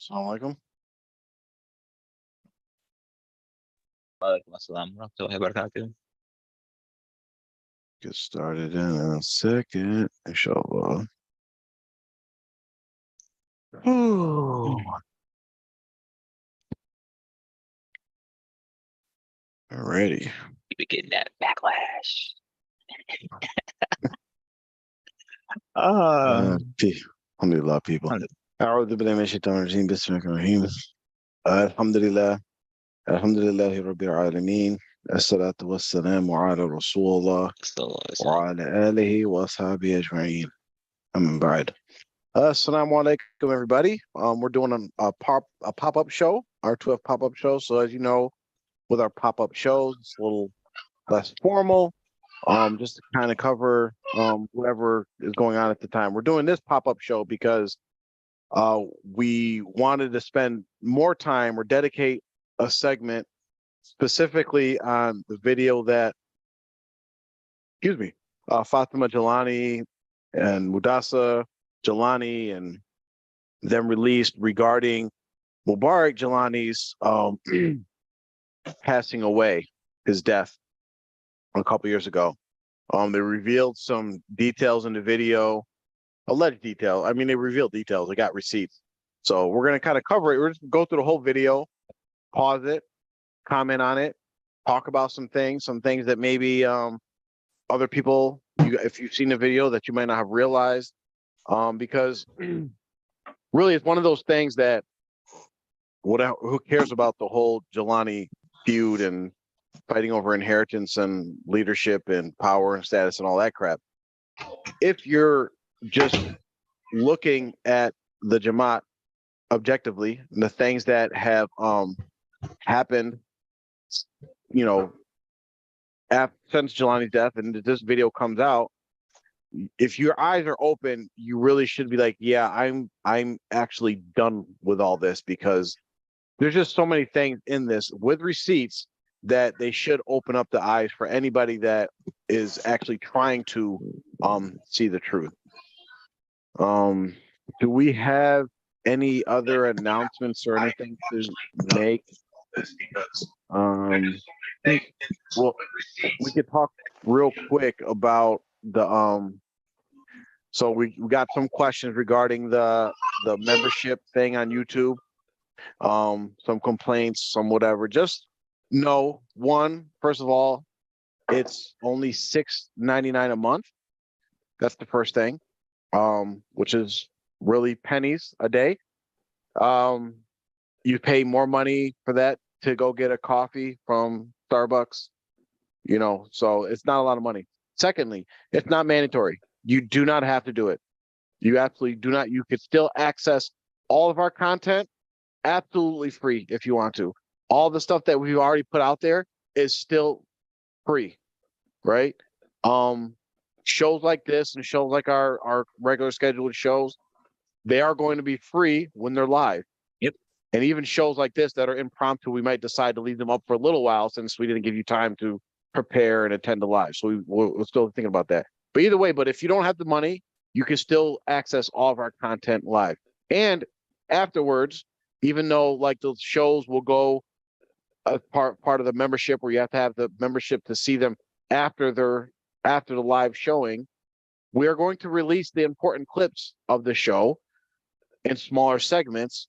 Assalamu alaikum. Waalaikum assalam warahmatullahi wabarakatuh. Get started in a second, inshallah. Oh, alrighty. You be getting that backlash. Alhamdulillah, people. أعوذ بالله من الشيطان الرجيم بسم الله الرحمن الرحيم الحمد لله الحمد لله رب العالمين الصلاة والسلام على رسول الله وعلى آله وأصحابه أجمعين أما بعد. Assalamu alaikum, everybody. We're doing a pop-up show, R2F pop-up show. So as you know, with our pop-up shows, it's a little less formal, just to kind of cover whatever is going on at the time. We're doing this pop-up show because we wanted to spend more time or dedicate a segment specifically on the video that, Fatima Jilani and Mudasa Jilani and them released regarding Mubarik Gilani's passing away, his death a couple years ago. They revealed some details in the video, alleged detail. I mean, they revealed details. They got receipts. So we're going to kind of cover it. We're just going to go through the whole video, pause it, comment on it, talk about some things that maybe other people, if you've seen the video, that you might not have realized. Because really it's one of those things that who cares about the whole Jilani feud and fighting over inheritance and leadership and power and status and all that crap. If you're just looking at the Jamaat objectively and the things that have happened, since Jilani's death, and this video comes out, if your eyes are open, you really should be like, yeah, I'm actually done with all this, because there's just so many things in this with receipts that they should open up the eyes for anybody that is actually trying to see the truth. Do we have any other announcements or anything to make? Well, we could talk real quick about the so we got some questions regarding the membership thing on YouTube, some complaints, some whatever. Just know, first of all, it's only $6.99 a month. That's the first thing, which is really pennies a day. You pay more money for that to go get a coffee from Starbucks, so it's not a lot of money. Secondly, it's not mandatory. You do not have to do it. You absolutely do not. You could still access all of our content absolutely free if you want to. All the stuff that we've already put out there is still free, right? Shows like this and shows like our regular scheduled shows, they are going to be free when they're live. Yep. And even shows like this that are impromptu, we might decide to leave them up for a little while since we didn't give you time to prepare and attend the live. So we're still thinking about that. But either way, if you don't have the money, you can still access all of our content live. And afterwards, even though like those shows will go as part of the membership, where you have to have the membership to see them after the live showing, we are going to release the important clips of the show in smaller segments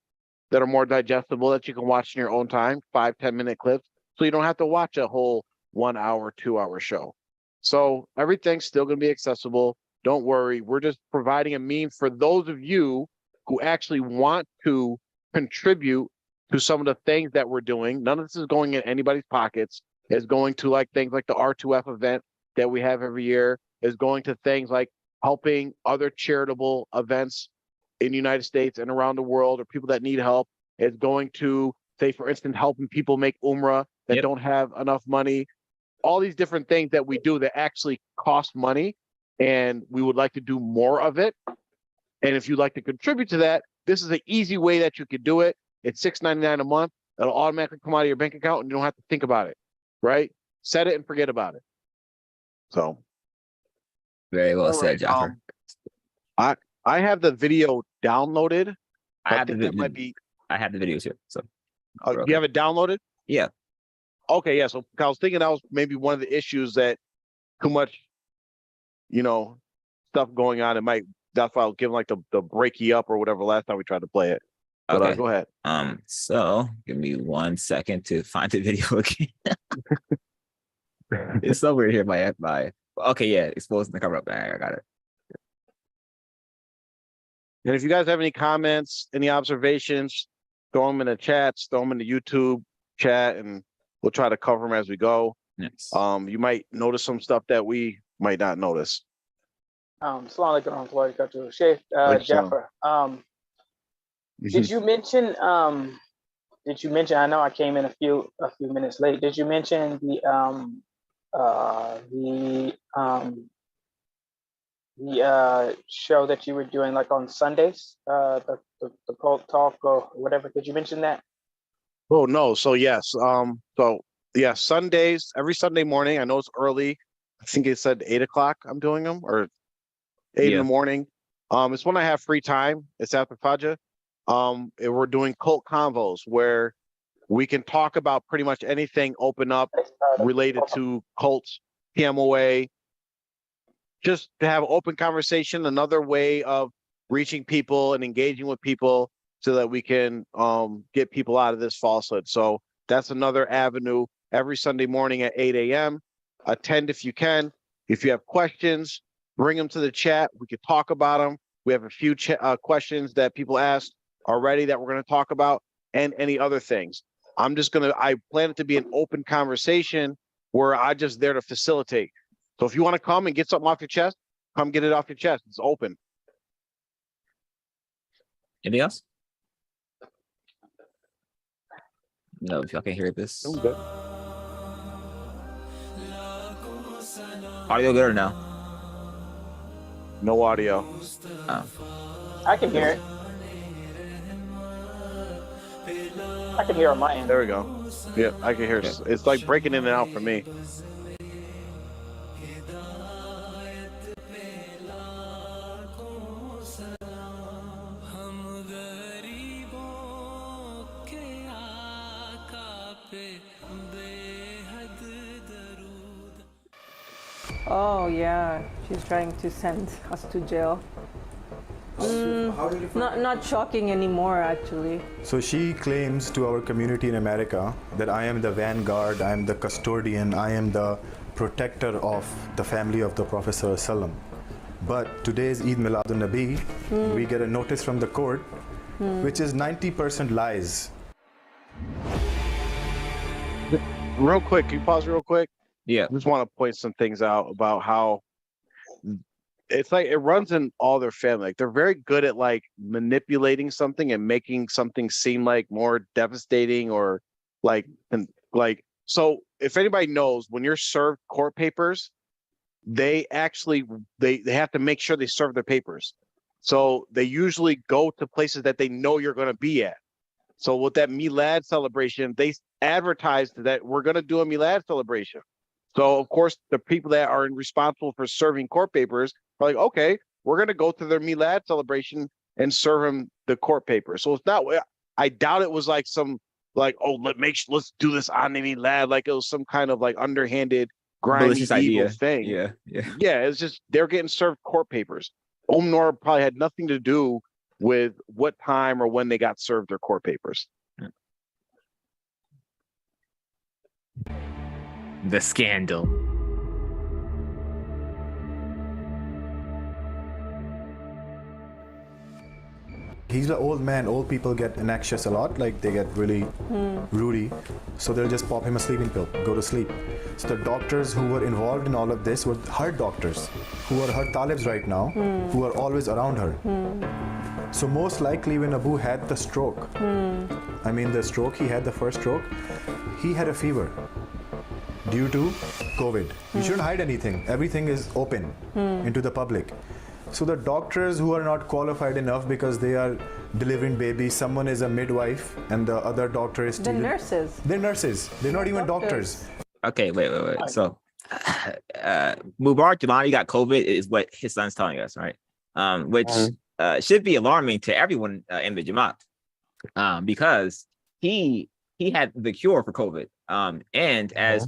that are more digestible, that you can watch in your own time, 5-10 minute clips. So you don't have to watch a whole 1 hour, 2 hour show. So everything's still going to be accessible. Don't worry. We're just providing a means for those of you who actually want to contribute to some of the things that we're doing. None of this is going in anybody's pockets. It's going to like things like the R2F event that we have every year, is going to things like helping other charitable events in the United States and around the world, or people that need help. It's going to, say, for instance, helping people make Umrah that don't have enough money. All these different things that we do that actually cost money, and we would like to do more of it. And if you'd like to contribute to that, this is an easy way that you could do it. It's $6.99 a month. It'll automatically come out of your bank account, and you don't have to think about it, right? Set it and forget about it. So, Very well said, Jaffer. I have the video downloaded. I have that might be I have the videos here. So You have it downloaded? yeah. Okay, yeah. So I was thinking that was maybe one of the issues, that too much, stuff going on. That's why I was giving like the breaky up or whatever last time we tried to play it. But Okay. go ahead. So give me 1 second to find the video again. It's somewhere here. My okay, yeah, exposing the cover up. I got it. And if you guys have any comments, any observations, throw them in the chats, throw them in the YouTube chat, and we'll try to cover them as we go. Yes. You might notice some stuff that we might not notice. Assalamu alaikum warahmatullahi wabarakatuh. Sheikh Jafar, did you mention I know I came in a few minutes late. Did you mention the show that you were doing like on Sundays, the cult talk or whatever? Did you mention that? Oh no, so yes. Sundays, every Sunday morning. I know it's early. I think it said 8 o'clock I'm doing them, or 8 in the morning. It's when I have free time. It's after Fajr. We're doing cult convos where we can talk about pretty much anything, open up related to cults, PMOA, just to have open conversation, another way of reaching people and engaging with people so that we can get people out of this falsehood. So that's another avenue every Sunday morning at 8 a.m. Attend if you can. If you have questions, bring them to the chat. We could talk about them. We have a few questions that people asked already that we're going to talk about, and any other things. I plan it to be an open conversation where I'm just there to facilitate. So if you want to come and get something off your chest, come get it off your chest. It's open. Anything else? No, if y'all can hear this. Good. Audio good or no? No audio. Oh. I can hear it. I can hear on my end. There we go. Yeah, I can hear. Okay. It's like breaking in and out for me. Oh yeah, she's trying to send us to jail. Not shocking anymore, actually. So she claims to our community in America that I am the vanguard, I am the custodian, I am the protector of the family of the Prophet ﷺ. But today's Eid Miladun Nabi, we get a notice from the court, which is 90% lies. Real quick, can you pause real quick? Yeah. I just want to point some things out about how it's like it runs in all their family. Like they're very good at like manipulating something and making something seem like more devastating or so if anybody knows, when you're served court papers, they actually they have to make sure they serve their papers. So they usually go to places that they know you're going to be at. So with that Milad celebration, they advertised that we're going to do a Milad celebration. So, of course, the people that are responsible for serving court papers are like, okay, we're going to go to their Milad celebration and serve them the court papers. So it's not, I doubt it was like let's do this on the Milad. Like it was some kind of like underhanded, grimy, evil thing. Yeah. Yeah, it's just, they're getting served court papers. Nor probably had nothing to do with what time or when they got served their court papers. The scandal. He's an old man. Old people get anxious a lot, like they get really rowdy. So they'll just pop him a sleeping pill, go to sleep. So the doctors who were involved in all of this were her doctors, who are her talibs right now, who are always around her. So most likely when Abu had the stroke, he had the first stroke, he had a fever due to COVID. You shouldn't hide anything. Everything is open into the public. So the doctors who are not qualified enough because they are delivering babies, someone is a midwife and the other doctor is The nurses. They're nurses. They're not even doctors. Okay, wait. So Mubarak Gilani got COVID is what his son's telling us, right? Which should be alarming to everyone in the Jamaat. because he had the cure for COVID. And as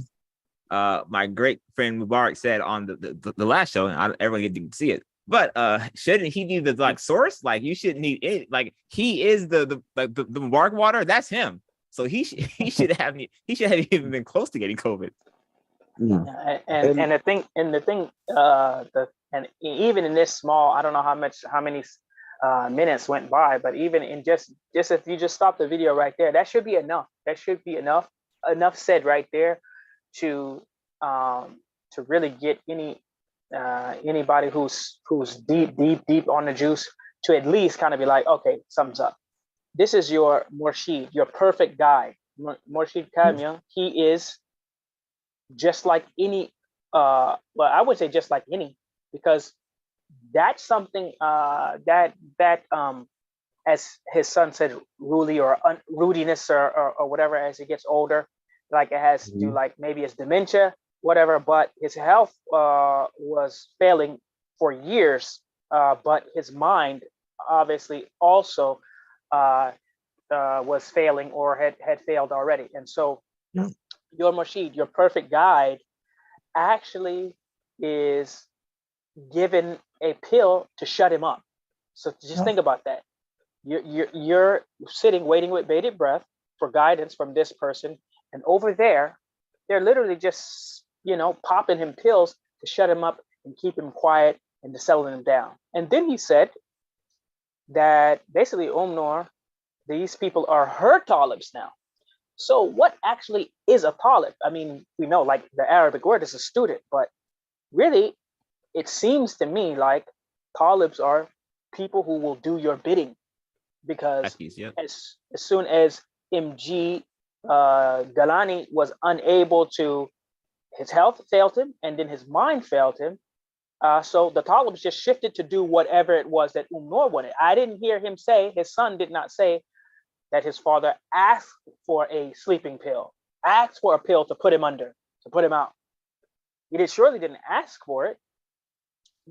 my great friend Mubarak said on the last show, and everyone didn't see it, but shouldn't he be the like source? Like you shouldn't need it. Like he is the Mubarak water. That's him. So he should have even been close to getting COVID. And the thing and even in this small, I don't know how many minutes went by, but even in just if you just stop the video right there, that should be enough. That should be enough said right there to really get anybody who's deep on the juice to at least kind of be like, okay, something's up. This is your Murshid, your perfect guy. Murshid Kamil, he is just like any, well, I would say just like any, because that's something that as his son said, rudiness or whatever as he gets older, like it has to do like maybe it's dementia, whatever, but his health was failing for years, but his mind obviously also was failing or had failed already. And so your Murshid, your perfect guide, actually is given a pill to shut him up. So just think about that. You're sitting waiting with bated breath for guidance from this person, and over there they're literally just popping him pills to shut him up and keep him quiet and to settle him down. And then he said that basically Noor, these people are her talibs now. So what actually is a talib? I mean, we know like the Arabic word is a student, but really it seems to me like talibs are people who will do your bidding, because as soon as MG Gilani was unable to, his health failed him and then his mind failed him. So the talibs just shifted to do whatever it was that Noor wanted. I didn't hear him say, his son did not say that his father asked for a sleeping pill, asked for a pill to put him under, to put him out. He surely didn't ask for it.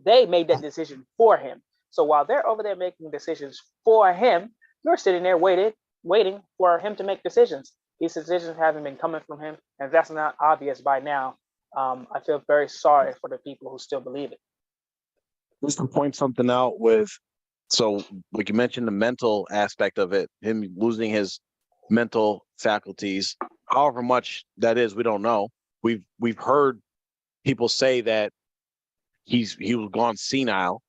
They made that decision for him. So while they're over there making decisions for him, you're sitting there waiting for him to make decisions. These decisions haven't been coming from him, and if that's not obvious by now, I feel very sorry for the people who still believe it. Just to point something out so like you mentioned the mental aspect of it, him losing his mental faculties, however much that is, we don't know. We've heard people say that he was gone senile.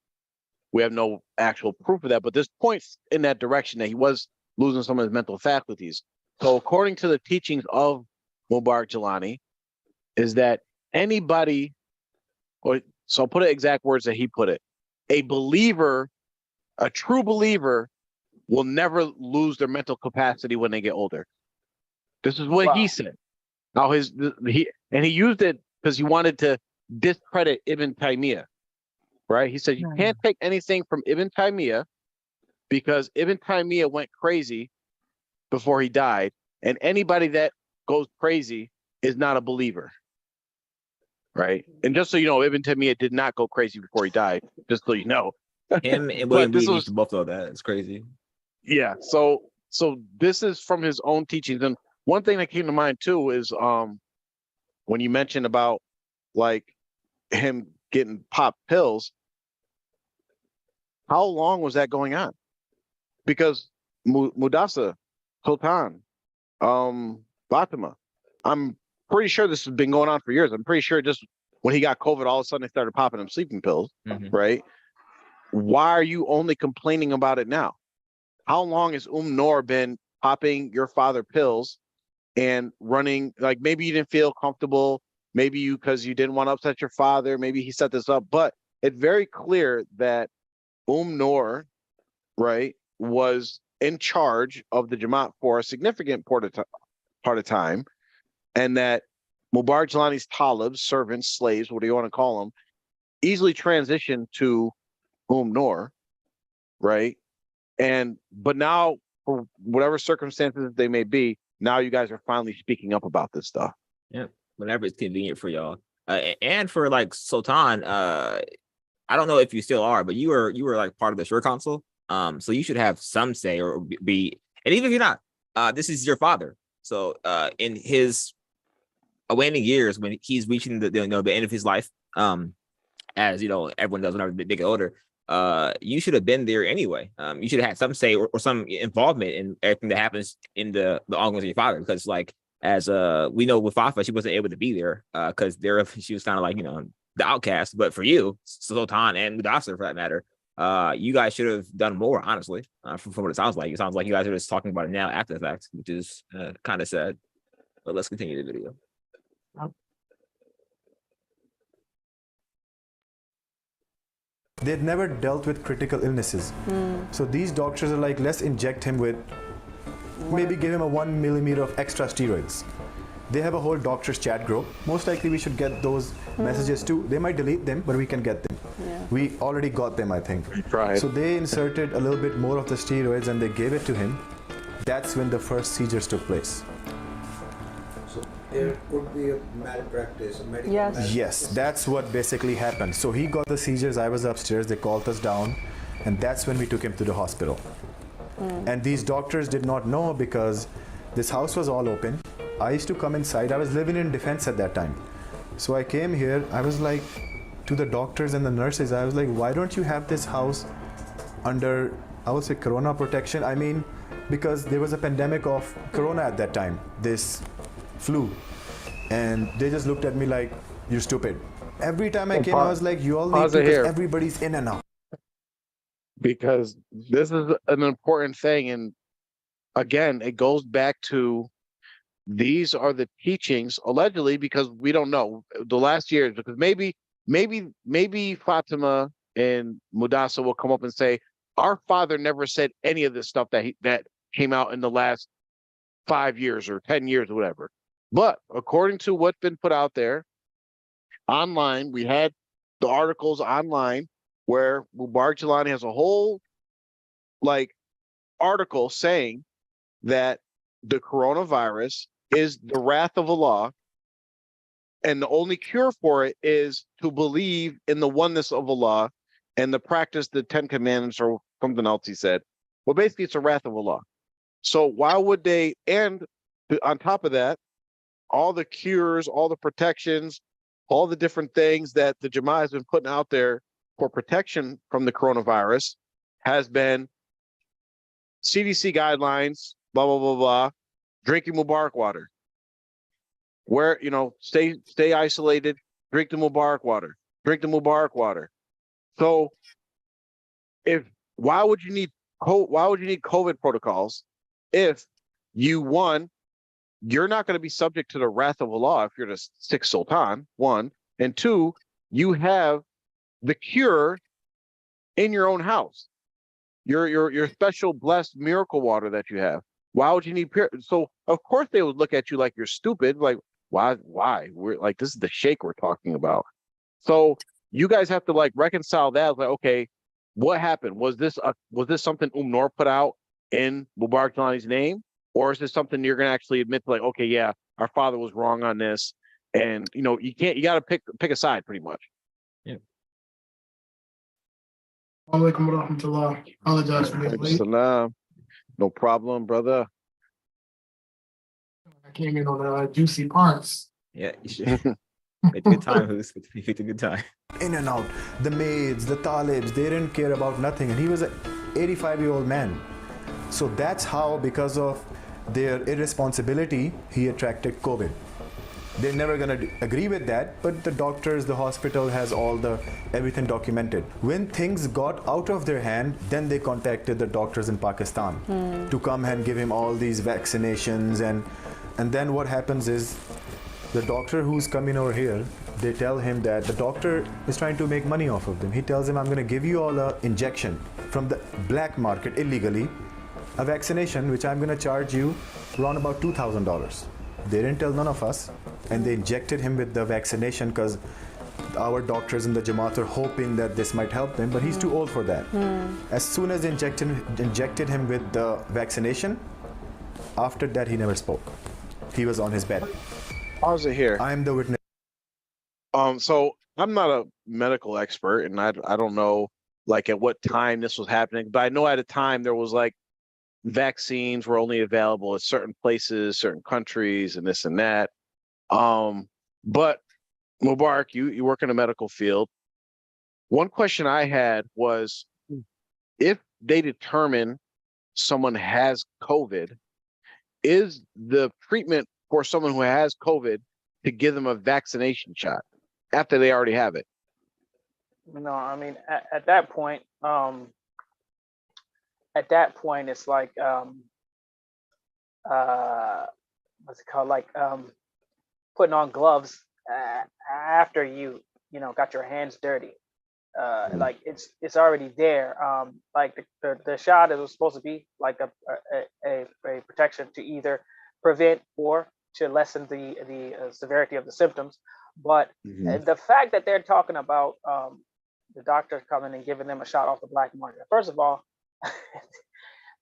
We have no actual proof of that, but this points in that direction that he was losing some of his mental faculties. So according to the teachings of Mubarik Gilani, is that anybody, so I'll put it exact words that he put it, a believer, a true believer will never lose their mental capacity when they get older. This is what he said. Now he used it because he wanted to discredit Ibn Taymiyyah, right? He said, you can't take anything from Ibn Taymiyyah because Ibn Taymiyyah went crazy before he died, and anybody that goes crazy is not a believer, right? And just so you know, Ibn Taymiyyah did not go crazy before he died, just so you know. Him and William Reed used to both know that. It's crazy. Yeah, so this is from his own teachings. And one thing that came to mind too is when you mentioned about like him getting popped pills, how long was that going on? Because Mudasa, Sultan, Fatima, I'm pretty sure this has been going on for years. I'm pretty sure just when he got COVID, all of a sudden they started popping him sleeping pills, right? Why are you only complaining about it now? How long has Noor been popping your father pills and running? Like maybe you didn't feel comfortable, maybe you because you didn't want to upset your father, maybe he set this up, but it's very clear that Noor, right, was in charge of the Jamaat for a significant part of time, and that Mubarak Gilani's talibs, servants, slaves, what do you want to call them, easily transitioned to Noor, right? But now, for whatever circumstances they may be, now you guys are finally speaking up about this stuff. Yeah, whenever it's convenient for y'all, and for like Sultan. I don't know if you still are, but you were like part of the Sure Council. So you should have some say or be And even if you're not, this is your father. So in his waning years, when he's reaching the end of his life, as everyone does whenever they get older, you should have been there anyway. You should have had some say or some involvement in everything that happens in the ongoings of your father, because as we know with Fafa, she wasn't able to be there because she was kind of like the outcast. But for you, Sultan and Mudassir for that matter, you guys should have done more, honestly. From what it sounds like, you guys are just talking about it now after the fact, which is kind of sad. But let's continue the video. They'd never dealt with critical illnesses. So these doctors are like, let's inject him with, maybe give him a 1 millimeter of extra steroids. They have a whole doctors chat group. Most likely we should get those messages too. They might delete them, but we can get them. Yeah. We already got them, I think. Right. So they inserted a little bit more of the steroids and they gave it to him. That's when the first seizures took place. So there could be a malpractice, a medical Yes. malpractice. Yes, that's what basically happened. So he got the seizures, I was upstairs, they called us down, and that's when we took him to the hospital. And these doctors did not know because this house was all open. I used to come inside, I was living in defense at that time. So I came here, I was like, to the doctors and the nurses, I was like, why don't you have this house under, I would say, corona protection? I mean, because there was a pandemic of corona at that time, this flu. And they just looked at me like, you're stupid. Every time I came, I was like, you all need to, because everybody's in and out. Because this is an important thing. And again, it goes back to these are the teachings, allegedly, because we don't know the last years, because maybe Fatima and Mudassir will come up and say, our father never said any of this stuff that came out in the last 5 years or 10 years or whatever. But according to what's been put out there online, we had the articles online where Mubarik Gilani has a whole article saying that the coronavirus is the wrath of Allah, and the only cure for it is to believe in the oneness of Allah and to practice the 10 commandments or something else he said. Well, basically it's a wrath of Allah. So why would they, and on top of that, all the cures, all the protections, all the different things that the Jama'ah has been putting out there for protection from the coronavirus has been CDC guidelines, blah, blah, blah, blah, drinking Mubarak water. Where, stay isolated, drink the Mubarak water, drink the Mubarak water. So why would you need COVID protocols if you're not going to be subject to the wrath of Allah if you're the sixth sultan, one, and two, you have the cure in your own house, your special blessed miracle water that you have. Why would you need so of course they would look at you like you're stupid, like why we're like, this is the sheikh we're talking about. So you guys have to reconcile that, okay, what happened? Was this something Noor put out in Mubarak Gilani's name, or is this something you're going to actually admit to, okay, yeah, our father was wrong on this, and you got to pick a side pretty much. Yeah. Alaikum warahmatullah. Apologize for being late. Salam. No problem, brother. I came in on juicy parts. Yeah, you should. It's a good time, Who's picked a good time. In and out, the maids, the talibs, they didn't care about nothing, and he was an 85-year-old man. So that's how, because of their irresponsibility, he attracted COVID. They're never going to agree with that, but the doctors, the hospital has everything documented. When things got out of their hand, then they contacted the doctors in Pakistan to come and give him all these vaccinations, and then what happens is the doctor who's coming over here, they tell him that the doctor is trying to make money off of them. He tells him, I'm going to give you all an injection from the black market illegally, a vaccination which I'm going to charge you around about $2,000. They didn't tell none of us, and they injected him with the vaccination because our doctors in the Jamaat are hoping that this might help him, but he's too old for that. As soon as they injected him with the vaccination, after that he never spoke. He was on his bed. How's it here? I am the witness. So I'm not a medical expert, and I don't know at what time this was happening, but I know at a time there was vaccines were only available at certain places, certain countries, and this and that. But Mubarak, you work in the medical field. One question I had was, if they determine someone has COVID, is the treatment for someone who has COVID to give them a vaccination shot after they already have it? No, I mean, at that point, it's like, what's it called? Like putting on gloves after you got your hands dirty. Like it's already there. Like the shot is supposed to be like a protection to either prevent or to lessen the severity of the symptoms. But the fact that they're talking about the doctor coming and giving them a shot off the black market, first of all,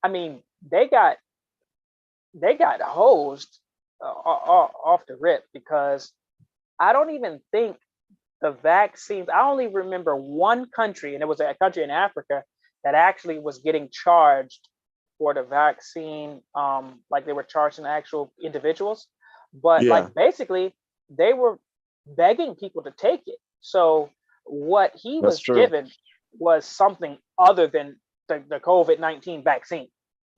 I mean, they got hosed off the rip, because I don't even think the vaccines, I only remember one country, and it was a country in Africa, that actually was getting charged for the vaccine. Like they were charging actual individuals, but like basically they were begging people to take it. So what he was given was something other than the COVID-19 vaccine,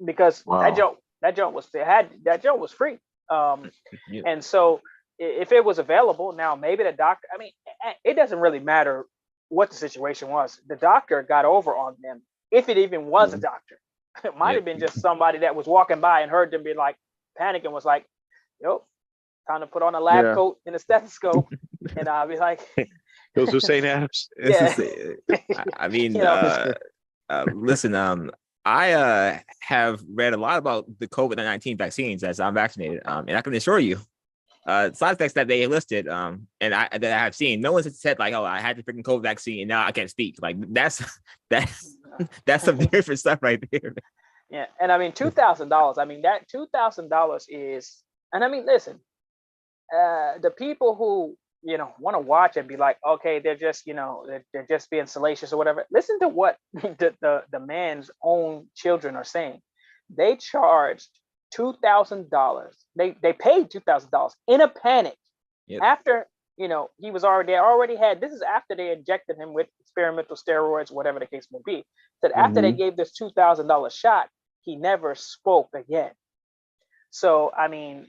because that joke was free. And so if it was available now, maybe the doctor, I mean, it doesn't really matter what the situation was. The doctor got over on them, if it even was a doctor. It might have been just somebody that was walking by and heard them be like panicking, was like, yo, time to put on a lab coat and a stethoscope. And I'll be like, those who St. Adams. I mean, listen, I have read a lot about the COVID-19 vaccines as I'm vaccinated, and I can assure you, side effects that they listed, and that I have seen, no one's said like, oh, I had the freaking COVID vaccine and now I can't speak. Like that's some different stuff right there. Yeah, and I mean $2,000. I mean that $2,000 is, and I mean, listen, the people who want to watch and be like, okay, they're just they're just being salacious or whatever. Listen to what the man's own children are saying. They charged $2,000. They paid $2,000 in a panic after he was already had. This is after they injected him with experimental steroids, whatever the case may be. That after they gave this $2,000 shot, he never spoke again. So I mean,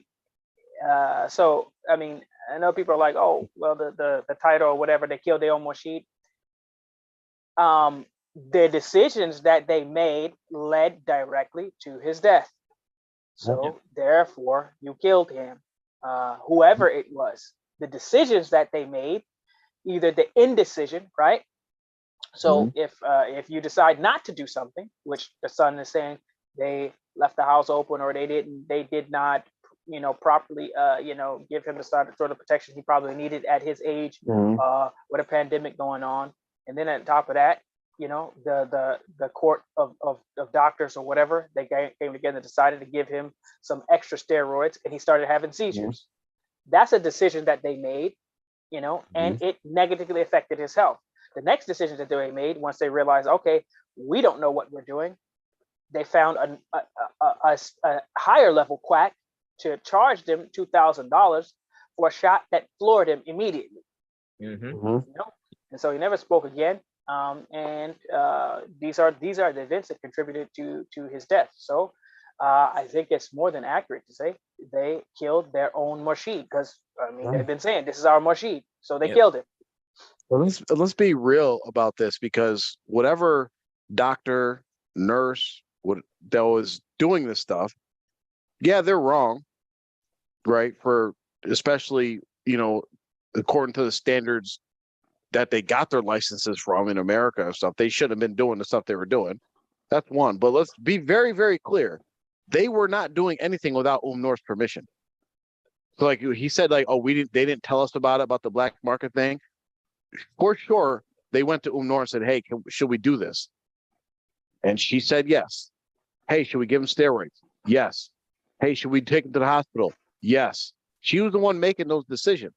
I know people are like, oh, well, the title or whatever, they killed their own Moshid. The decisions that they made led directly to his death. So therefore, you killed him. Whoever it was, the decisions that they made, either the indecision, right? So if you decide not to do something, which the son is saying, they left the house open, or they did not properly give him the sort of protection he probably needed at his age, with a pandemic going on. And then on top of that, the court of doctors or whatever, they came together and decided to give him some extra steroids, and he started having seizures. That's a decision that they made, and it negatively affected his health. The next decision that they made, once they realized, okay, we don't know what we're doing, they found a higher level quack to charge them $2,000 for a shot that floored him immediately. And so he never spoke again. And these are the events that contributed to his death. So I think it's more than accurate to say they killed their own Moshid, because I mean they've been saying this is our Moshid, so they killed him. Well, let's be real about this, because whatever doctor, nurse that was doing this stuff, they're wrong, right? For especially, according to the standards that they got their licenses from in America and stuff, they should have been doing the stuff they were doing. That's one. But let's be very, very clear. They were not doing anything without Noor's permission. So like he said, like, oh, they didn't tell us about the black market thing. For sure, they went to Noor and said, hey, should we do this? And she said yes. Hey, should we give him steroids? Yes. Hey, should we take him to the hospital? Yes. She was the one making those decisions.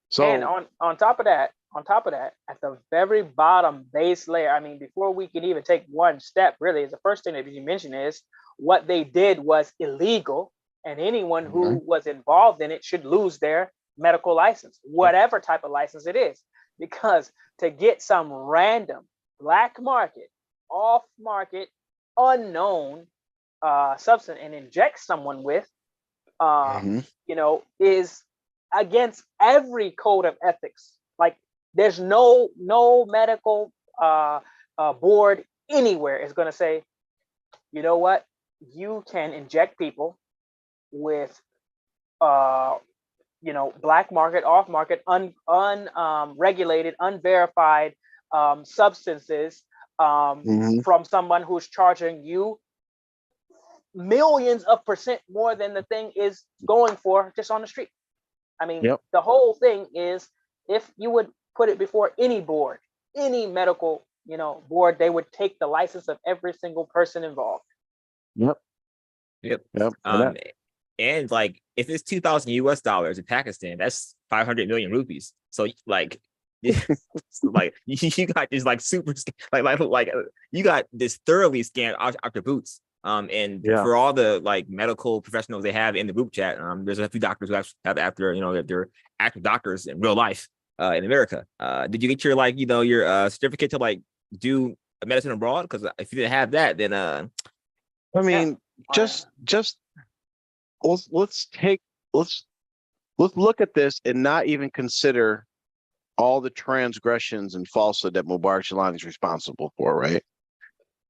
So, and on top of that, on top of that, at the very bottom base layer, I mean, before we can even take one step, really, the first thing that you mentioned is what they did was illegal, and anyone who was involved in it should lose their medical license, whatever type of license it is, because to get some random black market, off market, unknown substance and inject someone with, you know, is against every code of ethics. Like, there's no medical board anywhere is going to say, you know what, you can inject people with you know, black market, off market, unregulated, unverified substances from someone who's charging you millions of percent more than the thing is going for just on the street. I mean, the whole thing is, if you would put it before any board, any medical, you know, board, they would take the license of every single person involved. And like, if it's 2,000 US dollars in Pakistan, that's 500 million rupees. So like, like you got this like super like you got this thoroughly scanned out the boots. And for all the like medical professionals they have in the group chat, there's a few doctors who have after, you know, that they're active doctors in real life in America. Did you get your like, you know, your certificate to like do medicine abroad? Because if you didn't have that, then I mean, just let's look at this and not even consider all the transgressions and falsehood that Mubarik Gilani is responsible for, right?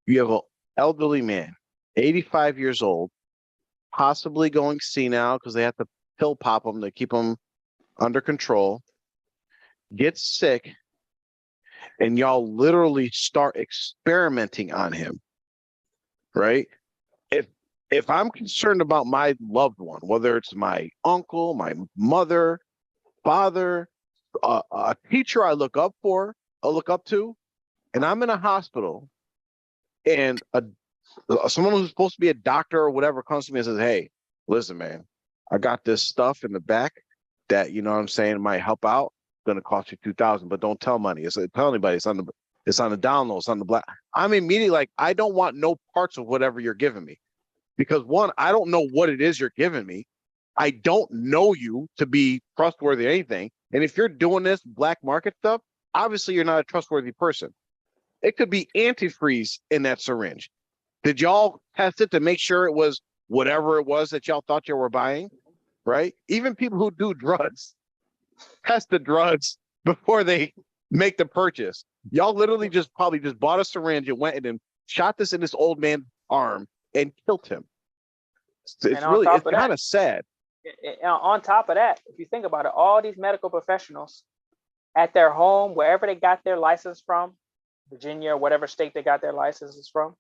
You have an elderly man, 85 years old, possibly going senile because they have to pill pop him to keep him under control, gets sick, and y'all literally start experimenting on him, right? If I'm concerned about my loved one, whether it's my uncle, my mother, father, a teacher I look up to, and I'm in a hospital, and someone who's supposed to be a doctor or whatever comes to me and says, "Hey, listen, man, I got this stuff in the back that, you know what I'm saying, might help out. It's gonna cost you $2,000, but don't tell tell anybody. It's on the download, it's on the black." I'm immediately like, I don't want no parts of whatever you're giving me. Because one, I don't know what it is you're giving me. I don't know you to be trustworthy or anything. And if you're doing this black market stuff, obviously you're not a trustworthy person. It could be antifreeze in that syringe. Did y'all test it to make sure it was whatever it was that y'all thought you were buying? Right? Even people who do drugs test the drugs before they make the purchase. Y'all literally probably just bought a syringe and went and shot this in this old man's arm and killed him. It's kind of sad. On top of that, if you think about it, all these medical professionals at their home, wherever they got their license from, Virginia or whatever state they got their licenses from,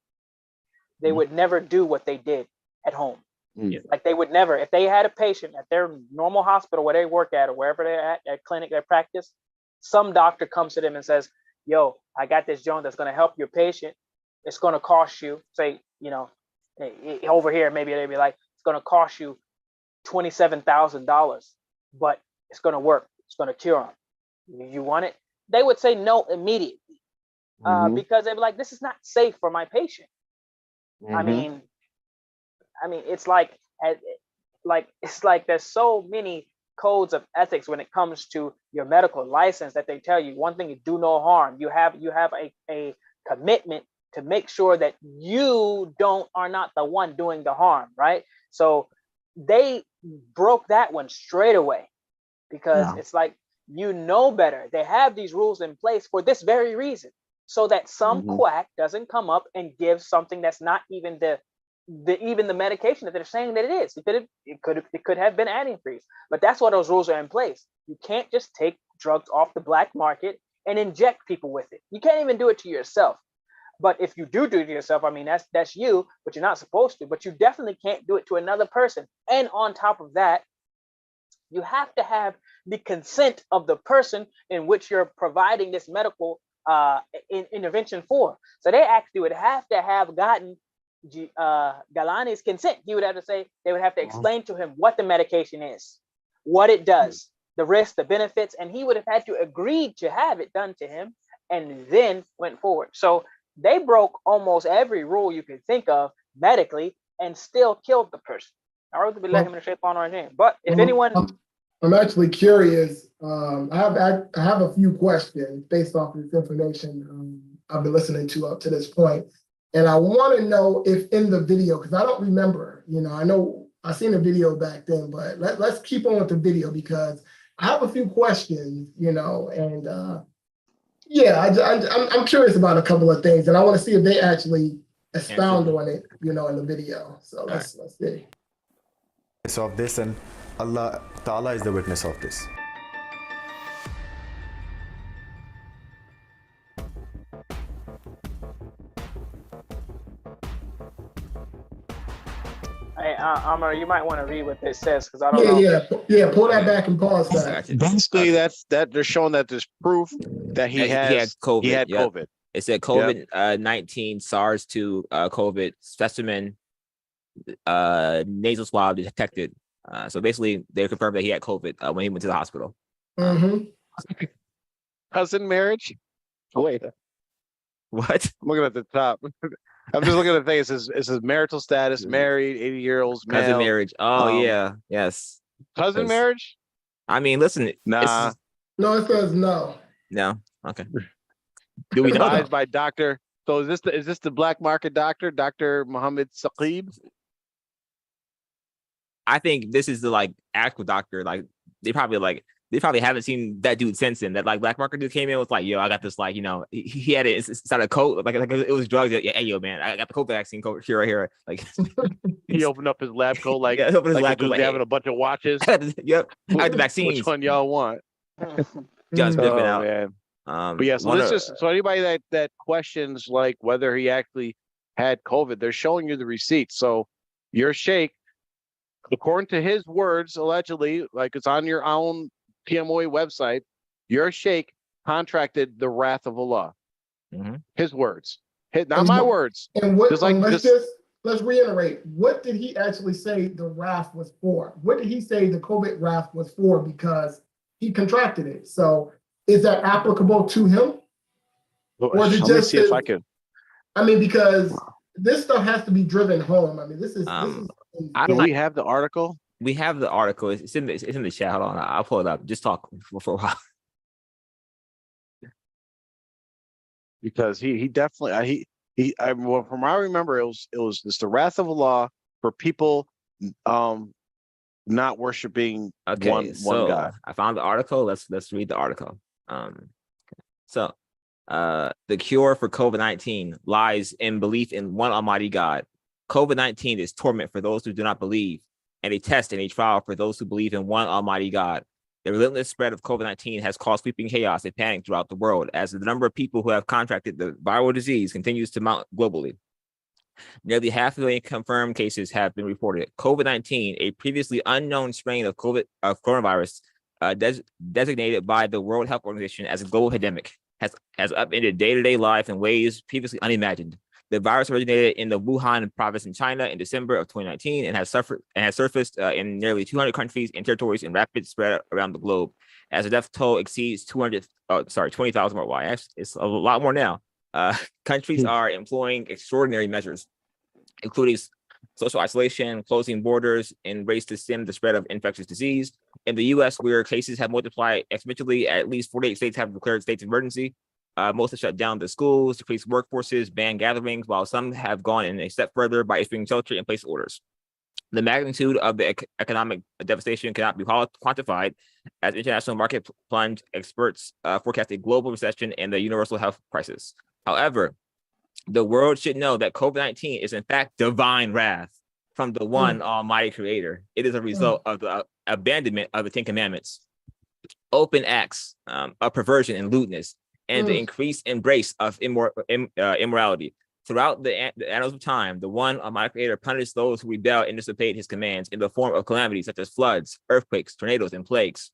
they would never do what they did at home. Like, they would never, if they had a patient at their normal hospital where they work at or wherever they're at, their clinic, their practice, some doctor comes to them and says, "Yo, I got this joint that's going to help your patient. It's going to cost you," say, you know, over here, maybe they'd be like, "It's going to cost you $27,000, but it's going to work. It's going to cure them. You want it?" They would say no immediately because they'd be like, "This is not safe for my patient." I mean, it's like there's so many codes of ethics when it comes to your medical license that they tell you one thing: you do no harm. You have a commitment to make sure that you are not the one doing the harm, right? So they broke that one straight away because it's like, you know better. They have these rules in place for this very reason, so that some quack doesn't come up and give something that's not even the medication that they're saying that it is. It could have been antifreeze, but that's why those rules are in place. You can't just take drugs off the black market and inject people with it. You can't even do it to yourself. But if you do it to yourself, I mean, that's you, but you're not supposed to. But you definitely can't do it to another person. And on top of that, you have to have the consent of the person in which you're providing this medical intervention for. So they actually would have to have gotten Gilani's consent. He would have to say, they would have to explain to him what the medication is, what it does, the risks, the benefits, and he would have had to agree to have it done to him and then went forward. So they broke almost every rule you could think of medically and still killed the person. But if anyone, I'm actually curious. I have a few questions based off of this information I've been listening to up to this point, and I want to know if in the video, because I don't remember. I know I seen a video back then, but let's keep on with the video because I have a few questions. And I'm curious about a couple of things, and I want to see if they actually expound on it. In the video. So let's see. Of this, and Allah Ta'ala is the witness of this. Hey, Amr, you might want to read what this says because I don't know. Yeah. Pull that back and pause that. Basically, that's they're showing that there's proof that he had COVID. He had COVID. It said COVID-19, SARS-2, COVID specimen, nasal swab detected. So basically, they confirmed that he had COVID when he went to the hospital. Cousin marriage? Oh, wait. What? I'm looking at the top. I'm just looking at the thing. It says marital status, married, 80-year-olds, male. Cousin marriage. Oh, yeah. Yes. Cousin marriage? I mean, listen. Nah. No, it says no. No. Okay. Do we know Advised by Dr. So is this the black market doctor, Dr. Muhammad Saqib? I think this is the actual doctor. They probably haven't seen that dude since then. That black market dude came in was like, yo, I got this he had it inside a coat, like it was drugs. Yeah, hey, yo, man, I got the COVID vaccine coat here right here. He opened up his lab coat opened his lab coat, having a bunch of watches. Yep, I got the vaccine. Which one y'all want? John's dipping out. Man. But yeah, so anybody that questions whether he actually had COVID, they're showing you the receipt. So your sheikh, according to his words, allegedly, it's on your own PMOA website, your sheikh contracted the wrath of Allah. Mm-hmm. His words, not my words. And what? Let's reiterate. What did he actually say the wrath was for? What did he say the COVID wrath was for? Because he contracted it. So is that applicable to him? Or is it just see if I can? I mean, because this stuff has to be driven home. I mean, this is. Do we have the article? We have the article. It's in the chat. Hold on, I'll pull it up. Just talk for a while. Because he definitely from what I remember, it was just the wrath of Allah for people not worshiping one God. I found the article. Let's read the article. So the cure for COVID-19 lies in belief in one Almighty God. COVID-19 is torment for those who do not believe, and a test and a trial for those who believe in one Almighty God. The relentless spread of COVID-19 has caused sweeping chaos and panic throughout the world as the number of people who have contracted the viral disease continues to mount globally. Nearly 500,000 confirmed cases have been reported. COVID-19, a previously unknown strain of coronavirus, designated by the World Health Organization as a global pandemic, has upended day-to-day life in ways previously unimagined. The virus originated in the Wuhan province in China in December of 2019 and has surfaced in nearly 200 countries and territories in rapid spread around the globe. As the death toll exceeds 20,000 worldwide, it's a lot more now. Countries are employing extraordinary measures, including social isolation, closing borders, and race to stem the spread of infectious disease. In the U.S., where cases have multiplied exponentially, at least 48 states have declared states of emergency. Most have shut down the schools, decreased workforces, banned gatherings, while some have gone in a step further by issuing shelter-in-place orders. The magnitude of the economic devastation cannot be quantified, as international market plunge experts forecast a global recession and the universal health crisis. However, the world should know that COVID-19 is in fact divine wrath from the one Almighty Creator. It is a result of the abandonment of the Ten Commandments, open acts of perversion and lewdness, and the increased embrace of immorality. Throughout the annals of time, the one Almighty Creator punished those who rebelled and disobeyed his commands in the form of calamities such as floods, earthquakes, tornadoes, and plagues.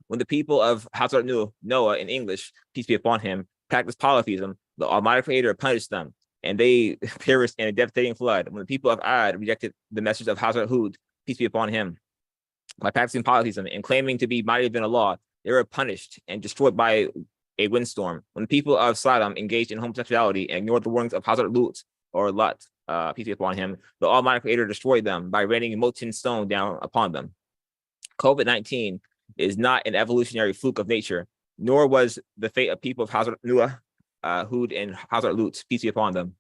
When the people of Hazrat Noah, in English, peace be upon him, practiced polytheism, the Almighty Creator punished them, and they perished in a devastating flood. When the people of Ad rejected the message of Hazrat Hud, peace be upon him, by practicing polytheism and claiming to be mightier than Allah, they were punished and destroyed by a windstorm. When the people of Sodom engaged in homosexuality and ignored the warnings of Hazrat Lut or Lut, peace be upon him, the Almighty Creator destroyed them by raining molten stone down upon them. COVID-19 is not an evolutionary fluke of nature, nor was the fate of people of Hazrat Noah, Hud, and Hazrat Lut, peace be upon them,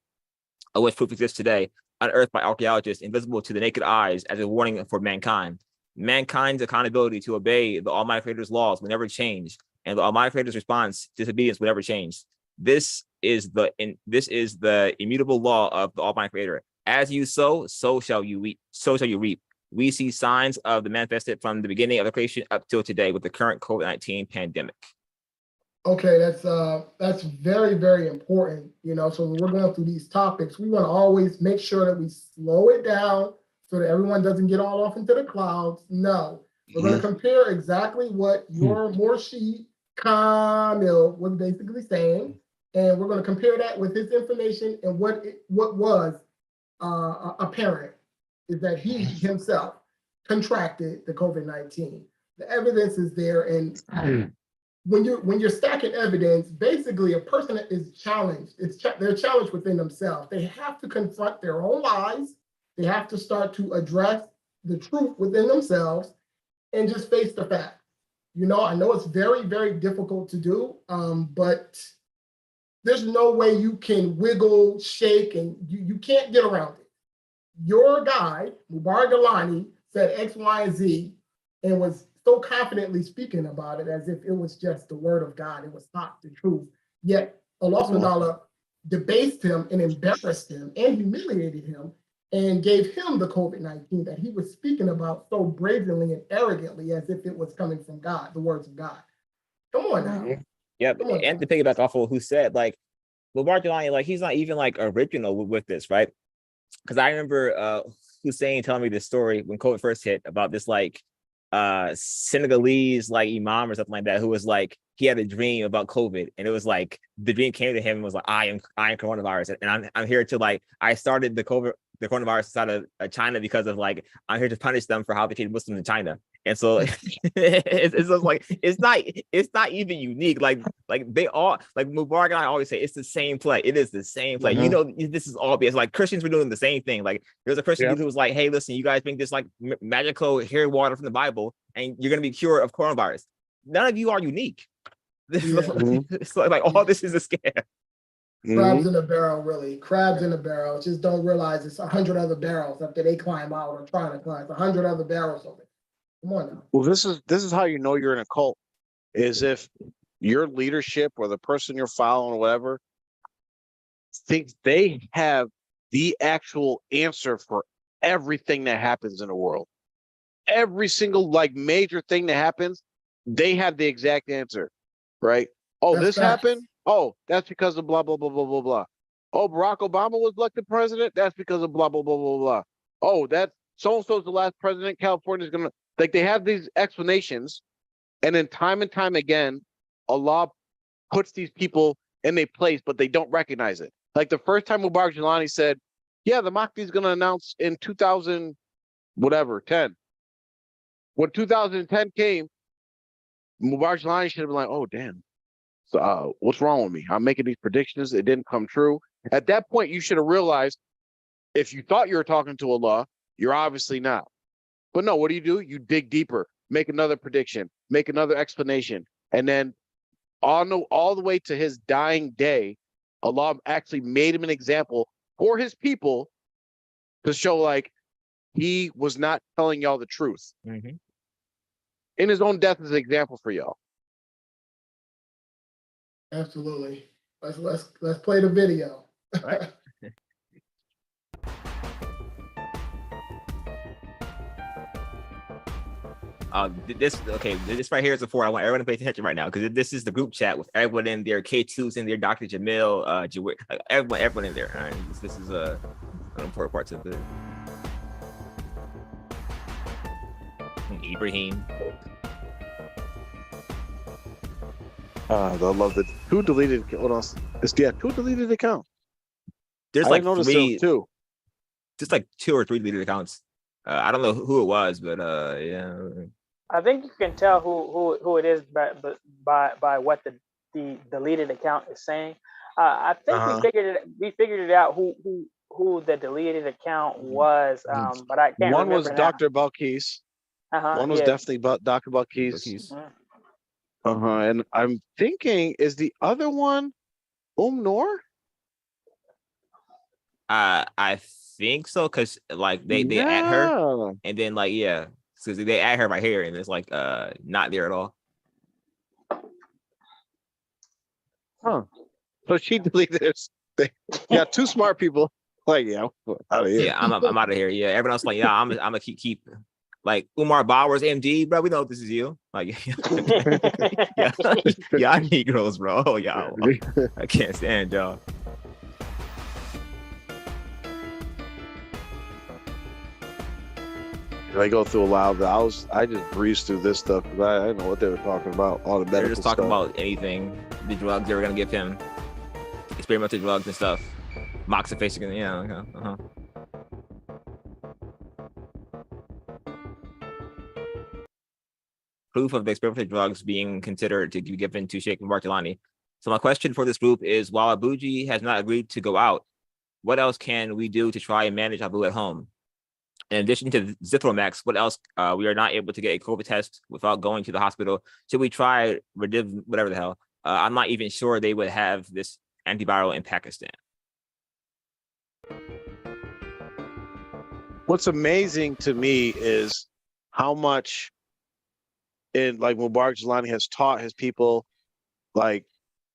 of which proof exists today, unearthed by archaeologists, invisible to the naked eyes as a warning for mankind. Mankind's accountability to obey the Almighty Creator's laws will never change, and the Almighty Creator's response to disobedience will never change. This is the immutable law of the Almighty Creator. As you sow, so shall you reap. So shall you reap. We see signs of the manifested from the beginning of the creation up till today with the current COVID-19 pandemic. Okay, that's very, very important. You know, so when we're going through these topics, we want to always make sure that we slow it down so that everyone doesn't get all off into the clouds. No, we're going to compare exactly what your Morshi Kamil was basically saying, and we're going to compare that with his information, and what was apparent is that he himself contracted the COVID-19. The evidence is there, and when you're stacking evidence, basically a person is challenged. They're challenged within themselves. They have to confront their own lies. They have to start to address the truth within themselves and just face the facts. You know, I know it's very, very difficult to do, but there's no way you can wiggle, shake, and you can't get around it. Your guy, Mubarik Gilani, said X, Y, and Z, and was so confidently speaking about it as if it was just the word of God. It was not the truth. Yet Allah subhanahu wa ta'ala debased him and embarrassed him and humiliated him and gave him the COVID-19 that he was speaking about so brazenly and arrogantly as if it was coming from God, the words of God. Come on now. Yeah, and to piggyback off of who said, like, Mubarak Gilani, like, he's not even like original with this, right? Because I remember Hussein telling me this story when COVID first hit about this like Senegalese like imam or something like that, who was like, he had a dream about COVID, and it was like the dream came to him and was like, I am coronavirus, and I'm here to, like, I started the coronavirus out of China because of, like, I'm here to punish them for how they treat Muslims in China. And so it's just like, it's not even unique. Like they all, like Mubarak and I always say, it's the same play. It is the same play. You know, this is all BS. Like Christians were doing the same thing. Like there's a Christian dude who was like, hey, listen, you guys think this like magical hair water from the Bible and you're going to be cured of coronavirus. None of you are unique. It's like all this is a scam. Crabs in a barrel, really. Crabs in a barrel. Just don't realize it's 100 other barrels after they climb out or trying to climb. 100 other barrels of it. Come on now. Well, this is how you know you're in a cult, is if your leadership or the person you're following or whatever thinks they have the actual answer for everything that happens in the world. Every single like major thing that happens, they have the exact answer, right? Oh, That's this facts. happened? Oh, that's because of blah, blah, blah, blah, blah, blah. Oh, Barack Obama was elected president? That's because of blah, blah, blah, blah, blah. Oh, that so-and-so's the last president. California's going to, like, they have these explanations. And then time and time again, Allah puts these people in their place, but they don't recognize it. Like the first time Mubarak Gilani said, yeah, the Mahdi is going to announce in 2000, whatever, 10. When 2010 came, Mubarak Gilani should have been like, oh, damn. So, what's wrong with me? I'm making these predictions. It didn't come true. At that point, you should have realized if you thought you were talking to Allah, you're obviously not. But no, what do? You dig deeper, make another prediction, make another explanation. And then all the way to his dying day, Allah actually made him an example for his people to show like he was not telling y'all the truth. In his own death as an example for y'all. Absolutely. Let's play the video. All right. This right here is the four I want everyone to pay attention right now, because this is the group chat with everyone in there, K2's in there, Dr. Jamil, everyone in there. All right, this is an important part of the Ibrahim. I love that. Who deleted? What else? Who deleted the account? There's like three, two. Just like 2 or 3 deleted accounts. I don't know who it was, but yeah. I think you can tell who it is by what the deleted account is saying. I think we figured it out who the deleted account was, but I can't One was remember now. Dr. Balkis. One was yeah. definitely Dr. Balkis. And I'm thinking, is the other one Noor? I think so, because like they add her, and then like because they add her right here, and it's like not there at all. Huh. So she deleted it. They got two smart people. Like, out of here. Yeah, I'm out of here. Yeah, everyone else like, I'm gonna keep like Umar Bowers, MD, bro. We know this is you. Like, y'all Negroes, bro. Oh, y'all. I can't stand y'all. I go through a lot of that. I just breezed through this stuff because I didn't know what they were talking about. All the medical They're just talking stuff. about anything, the drugs they were gonna give him, experimental drugs and stuff, moxifixing, Proof of the experimental drugs being considered to be given to Sheikh Mubarik Gilani. So my question for this group is, while Abuji has not agreed to go out, what else can we do to try and manage Abu at home? In addition to Zithromax, what else? We are not able to get a COVID test without going to the hospital. Should we try Rediv, whatever the hell? I'm not even sure they would have this antiviral in Pakistan. What's amazing to me is how much like Mubarak Gilani has taught his people, like,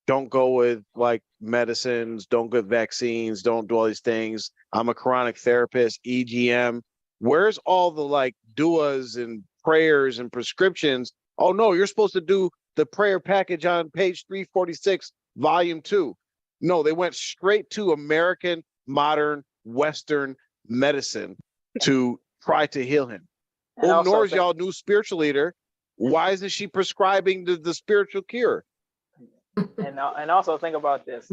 don't go with like medicines, don't get vaccines, don't do all these things. I'm a chronic therapist, EGM. Where's all the like duas and prayers and prescriptions? Oh no, you're supposed to do the prayer package on page 346, volume 2. No, they went straight to American modern Western medicine to try to heal him. Noor's y'all new spiritual leader. Why isn't she prescribing the spiritual cure? And also think about this.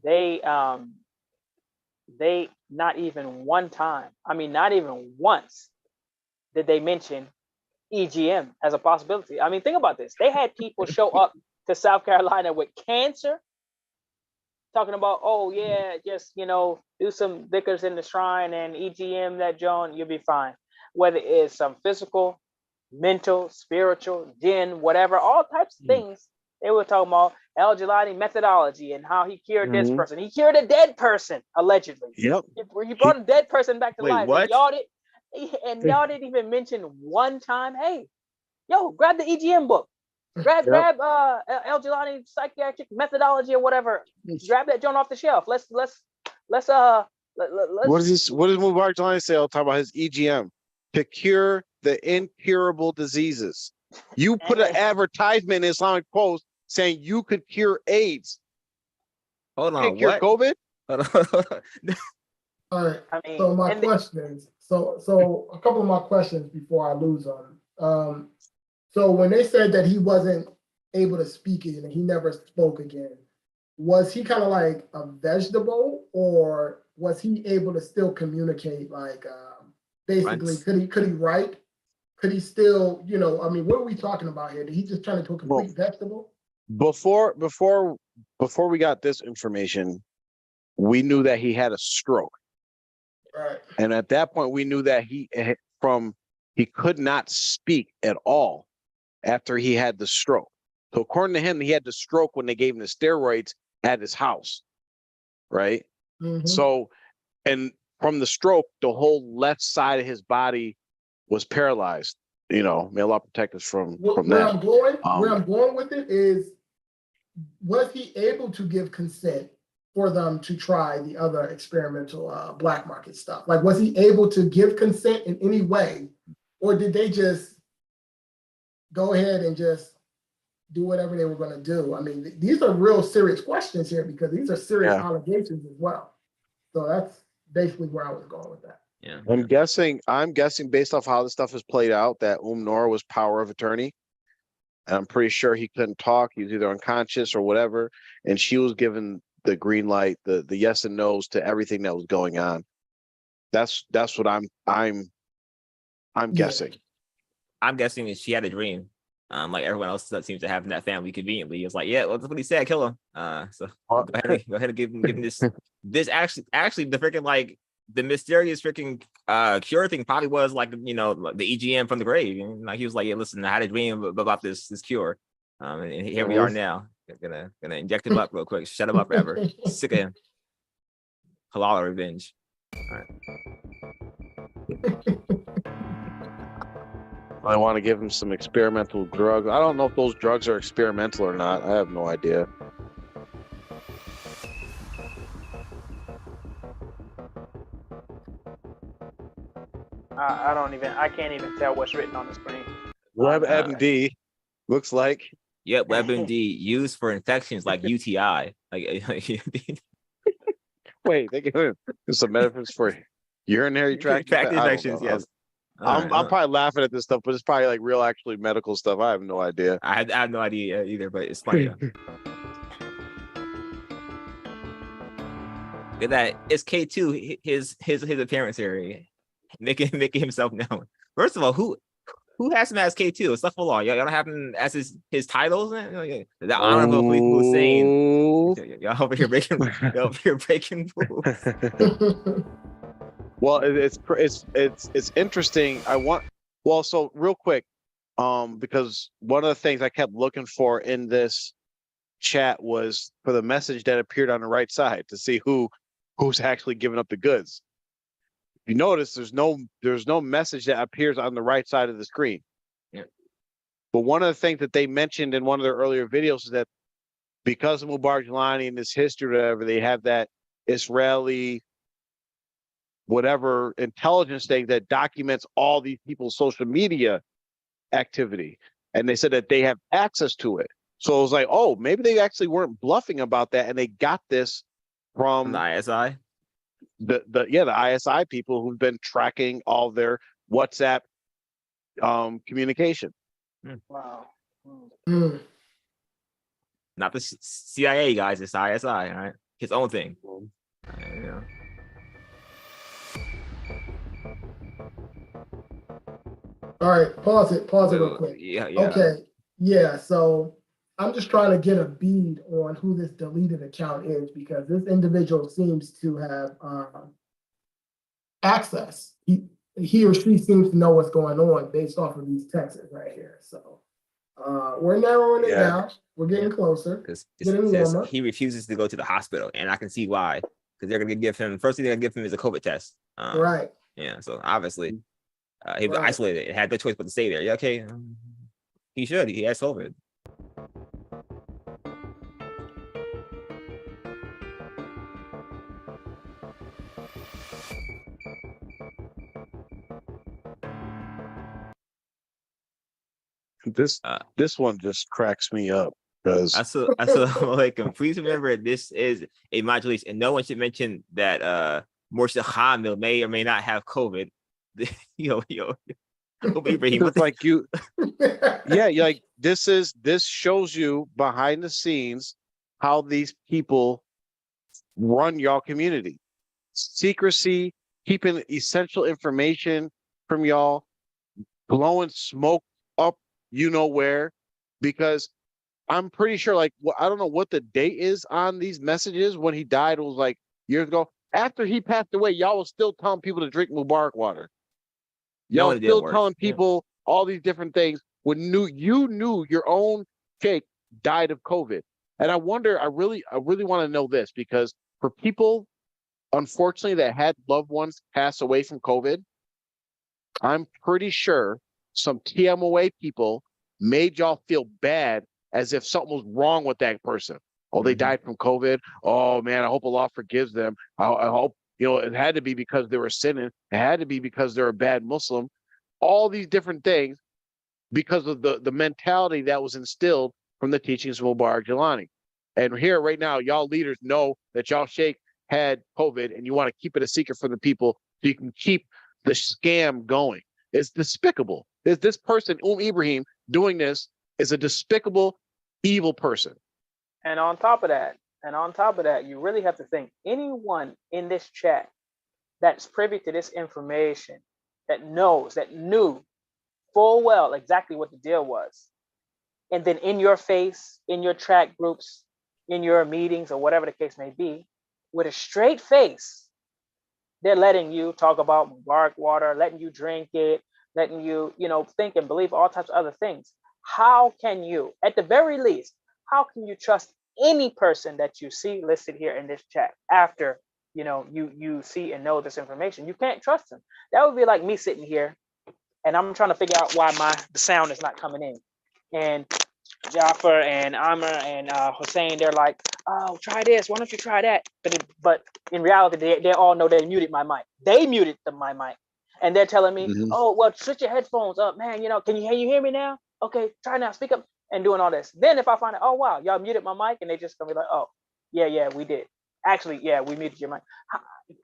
They not even one time, not even once did they mention EGM as a possibility. Think about this. They had people show up to South Carolina with cancer, talking about, oh yeah, just do some dhikrs in the shrine and EGM that John, you'll be fine. Whether it's some physical, mental, spiritual, jinn, whatever, all types of things. They were talking about El Jilani methodology and how he cured this person. He cured a dead person, allegedly. Yep. He brought a dead person back to life. What? And y'all didn't even mention one time, hey, yo, grab the EGM book. Grab El Jilani psychiatric methodology or whatever. Grab that joint off the shelf. Let's what does Mubarak Gilani say all the time about his EGM? To cure the incurable diseases. You put an advertisement in Islamic Post saying you could cure AIDS. Hold on, cure what? COVID? All right. So my questions. So a couple of my questions before I lose on him. So when they said that he wasn't able to speak again, he never spoke again, was he kind of like a vegetable, or was he able to still communicate? Like basically, could he write? Could he still, what are we talking about here? Did he just turn into a complete vegetable? Before we got this information, we knew that he had a stroke. Right. And at that point, we knew that he could not speak at all after he had the stroke. So according to him, he had the stroke when they gave him the steroids at his house, right? Mm-hmm. So, and from the stroke, the whole left side of his body was paralyzed. May Allah protect us from that. Where I'm going with it is, was he able to give consent for them to try the other experimental black market stuff? Like, was he able to give consent in any way, or did they just go ahead and just do whatever they were going to do? These are real serious questions here, because these are serious allegations as well. So that's basically where I was going with that. Yeah. I'm guessing based off how the stuff is played out that Noor was power of attorney. And I'm pretty sure he couldn't talk. He was either unconscious or whatever. And she was given the green light, the yes and no's to everything that was going on. That's what I'm I'm Yeah. guessing. I'm guessing that she had a dream. Like everyone else that seems to have in that family conveniently. It's like, yeah, well, that's what he said, kill him. So go ahead and give him this actually the freaking like the mysterious freaking cure thing probably was like, you know, like the EGM from the grave. And like he was like, yeah, listen, I had a dream about this cure. And here we are now. Gonna inject him up real quick, shut him up forever. Sick of him. Halal revenge. All right. I want to give him some experimental drugs. I don't know if those drugs are experimental or not. I have no idea. I can't even tell what's written on the screen. WebMD looks like. Yep, WebMD used for infections like UTI. Wait, they give him some medicines for urinary tract infections. Yes. I'm probably laughing at this stuff, but it's probably like real, actually medical stuff. I have no idea. I have no idea either, but it's funny. Look at that. It's K2, his appearance area, making himself known. First of all, who has him as K2? It's stuff law. Y'all don't have him as his titles. The honorable Hussein. Y'all over here breaking rules. Well, it's interesting. So real quick, because one of the things I kept looking for in this chat was for the message that appeared on the right side to see who's actually giving up the goods. If you notice, there's no message that appears on the right side of the screen. Yeah. But one of the things that they mentioned in one of their earlier videos is that because of Mubarik Gilani and this history, or whatever, they have that Israeli whatever intelligence thing that documents all these people's social media activity. And they said that they have access to it. So it was like, oh, maybe they actually weren't bluffing about that. And they got this from the ISI. The ISI people who've been tracking all their WhatsApp communication. Wow. Not the CIA guys, it's ISI, all right? His own thing. Yeah. All right, pause it real quick. Yeah. Okay, yeah, so I'm just trying to get a bead on who this deleted account is because this individual seems to have access. He or she seems to know what's going on based off of these texts right here. So we're narrowing it down. We're getting closer. Because he refuses to go to the hospital, and I can see why. Because they're gonna give him first thing they're gonna give him is a COVID test. Right. Yeah. So obviously, he was isolated. It had no choice but to stay there. Yeah. Okay. He should. He has COVID. This one just cracks me up because Assalamualaikum. Please remember this is a modulation, and no one should mention that Morsha Hamil may or may not have COVID. yo, Ibrahim, it's like you, yeah, like this shows you behind the scenes how these people run y'all community. Secrecy, keeping essential information from y'all, blowing smoke up you know where, because I'm pretty sure, like, I don't know what the date is on these messages when he died. It was like years ago. After he passed away, y'all was still telling people to drink Mubarak water. Y'all No, still telling people all these different things when you knew your own sheikh died of COVID. And I wonder, I really want to know this, because for people, unfortunately, that had loved ones pass away from COVID, I'm pretty sure some TMOA people made y'all feel bad as if something was wrong with that person. Oh, they died from COVID. Oh man, I hope Allah forgives them. I hope, it had to be because they were sinning. It had to be because they're a bad Muslim. All these different things because of the mentality that was instilled from the teachings of Mubarik Gilani. And here right now, y'all leaders know that y'all sheikh had COVID and you want to keep it a secret from the people so you can keep the scam going. It's despicable. This person, Ibrahim, doing this is a despicable, evil person. And on top of that, you really have to think anyone in this chat that's privy to this information that knew full well exactly what the deal was. And then in your face, in your track groups, in your meetings, or whatever the case may be, with a straight face, they're letting you talk about Mubarak water, letting you drink it, letting you, think and believe all types of other things. How can you, at the very least, how can you trust any person that you see listed here in this chat after, you see and know this information? You can't trust them. That would be like me sitting here and I'm trying to figure out why the sound is not coming in. And Jaffer and Amr and Hussein, they're like, oh, try this. Why don't you try that? But in reality, they all know they muted my mic. They muted my mic. And they're telling me, oh, well, switch your headphones up, man. Can you hear me now? Okay, try now, speak up, and doing all this. Then if I find out, oh, wow, y'all muted my mic, and they just gonna be like, oh, yeah, we did. Actually, yeah, we muted your mic.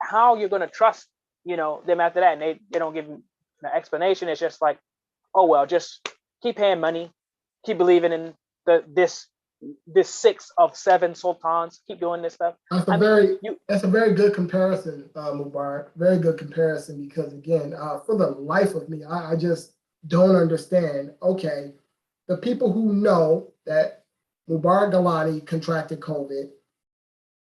How you're gonna trust, them after that? And they don't give you an explanation. It's just like, oh, well, just keep paying money, keep believing in this 6 of 7 sultans, keep doing this stuff. That's a very good comparison, Mubarak. Very good comparison, because again, for the life of me, I just don't understand. Okay, the people who know that Mubarak Gilani contracted COVID,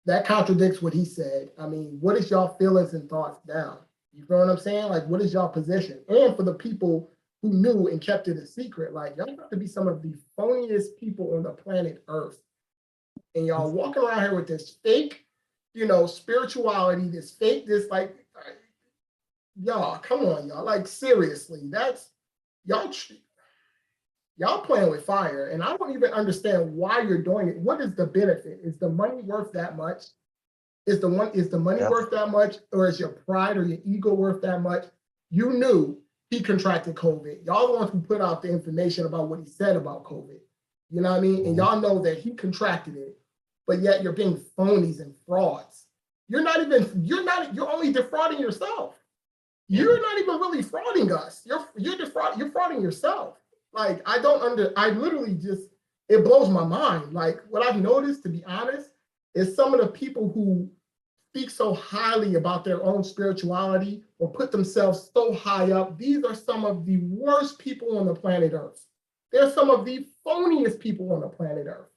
that contradicts what he said. I mean, what is y'all feelings and thoughts now? You feel what I'm saying? Like, what is y'all position? And for the people who knew and kept it a secret, like, y'all have to be some of the phoniest people on the planet Earth. And y'all walking around here with this fake, spirituality, y'all, come on, y'all. Like, seriously, that's, y'all playing with fire. And I don't even understand why you're doing it. What is the benefit? Is the money worth that much? Is the money worth that much? Or is your pride or your ego worth that much? You knew he contracted COVID. Y'all the ones who put out the information about what he said about COVID. You know what I mean? And y'all know that he contracted it, but yet you're being phonies and frauds. You're only defrauding yourself. You're not even really frauding us. You're frauding yourself. Like, I literally just, it blows my mind. Like, what I've noticed, to be honest, is some of the people who speak so highly about their own spirituality or put themselves so high up, these are some of the worst people on the planet Earth. They're some of the phoniest people on the planet Earth.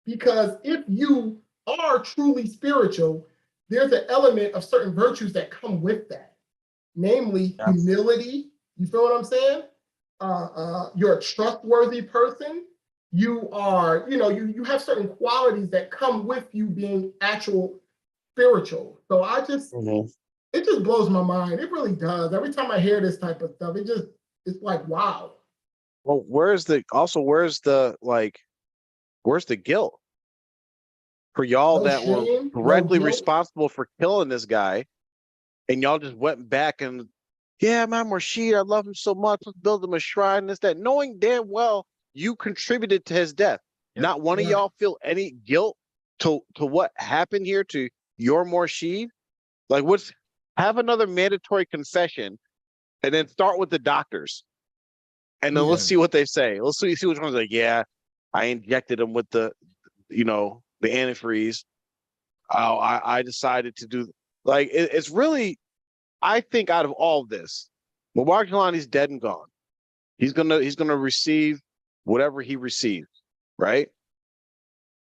Because if you are truly spiritual, there's an element of certain virtues that come with that. Namely, humility. You feel what I'm saying? You're a trustworthy person. You are, you have certain qualities that come with you being actual spiritual. So it just blows my mind. It really does. Every time I hear this type of stuff, it's like, wow. Well, where's the guilt for y'all that were directly responsible for killing this guy, and y'all just went back and, yeah, man, Rashid, I love him so much. Let's build him a shrine, this, that, knowing damn well you contributed to his death. Yep. Not one of y'all feel any guilt to what happened here to your Morshid? Like, have another mandatory confession and then start with the doctors. And then let's see what they say. Let's see which one's like, yeah, I injected him with the antifreeze. Oh, I decided to do, like, it's really, I think out of all of this, Mubarak Gilani's dead and gone. He's gonna receive whatever he receives, right?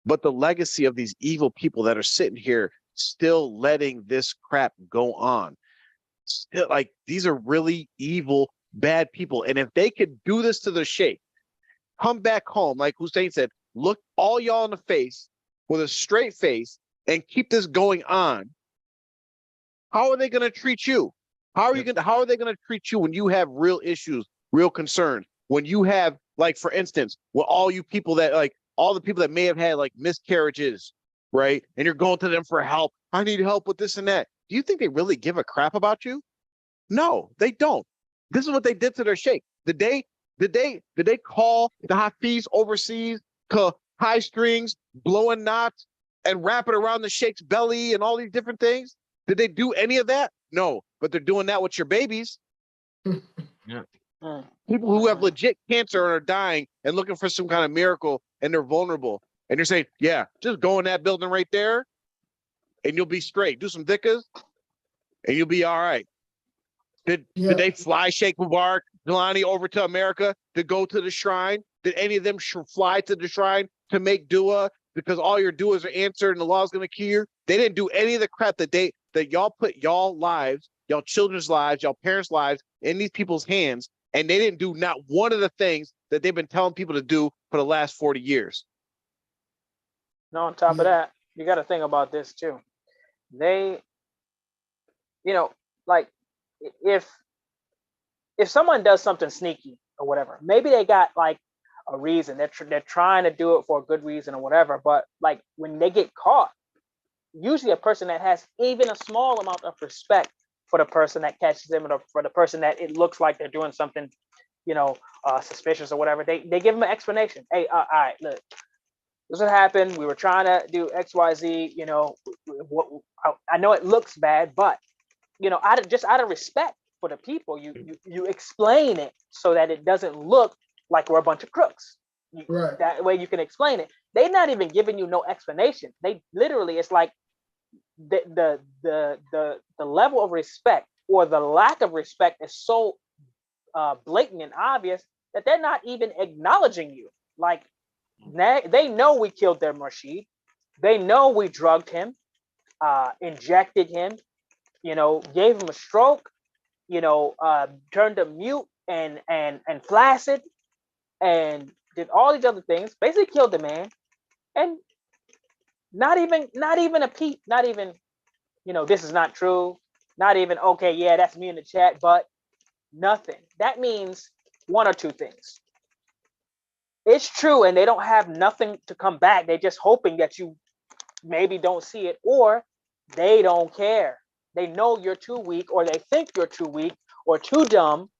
But the legacy of these evil people that are sitting here still letting this crap go on, still, like, these are really evil, bad people. And if they could do this to the sheikh, come back home, like Hussein said, look all y'all in the face with a straight face and keep this going on, how are they going to treat you? How are they going to treat you when you have real issues, real concerns? When you have, like, for instance, with all you people that, like, all the people that may have had, like, miscarriages, right? And you're going to them for help. I need help with this and that. Do you think they really give a crap about you? No, they don't. This is what they did to their sheikh. Did they call the Hafiz overseas to high strings, blowing knots, and wrap it around the sheikh's belly and all these different things? Did they do any of that? No, but they're doing that with your babies. Yeah. People who have legit cancer and are dying and looking for some kind of miracle, and they're vulnerable. And you're saying, yeah, just go in that building right there and you'll be straight. Do some dhikrs and you'll be all right. Did they fly Sheikh Mubarak Gilani over to America to go to the shrine? Did any of them fly to the shrine to make dua because all your duas are answered and Allah is going to cure you? They didn't do any of the crap that y'all put y'all lives, y'all children's lives, y'all parents' lives in these people's hands, and they didn't do not one of the things that they've been telling people to do for the last 40 years. No, on top of that, you got to think about this too. They, like if someone does something sneaky or whatever, maybe they got like a reason. They're trying to do it for a good reason or whatever. But like when they get caught, usually a person that has even a small amount of respect for the person that catches them, or for the person that it looks like they're doing something, suspicious or whatever, they give them an explanation. Hey, all right, look, this is what happened. We were trying to do X, Y, Z. I know it looks bad, but out of respect for the people, you explain it so that it doesn't look like we're a bunch of crooks. Right. That way you can explain it. They're not even giving you no explanation. They literally, it's like the level of respect or the lack of respect is so blatant and obvious that they're not even acknowledging you. Like they know we killed their Rashid. They know we drugged him, injected him, gave him a stroke, turned him mute and flaccid, and did all these other things. Basically killed the man, and not even a peep, not even, this is not true. Not even, okay, yeah, that's me in the chat, but nothing. That means one or two things. It's true, and they don't have nothing to come back. They're just hoping that you maybe don't see it, or they don't care. They know you're too weak, or they think you're too weak, or too dumb,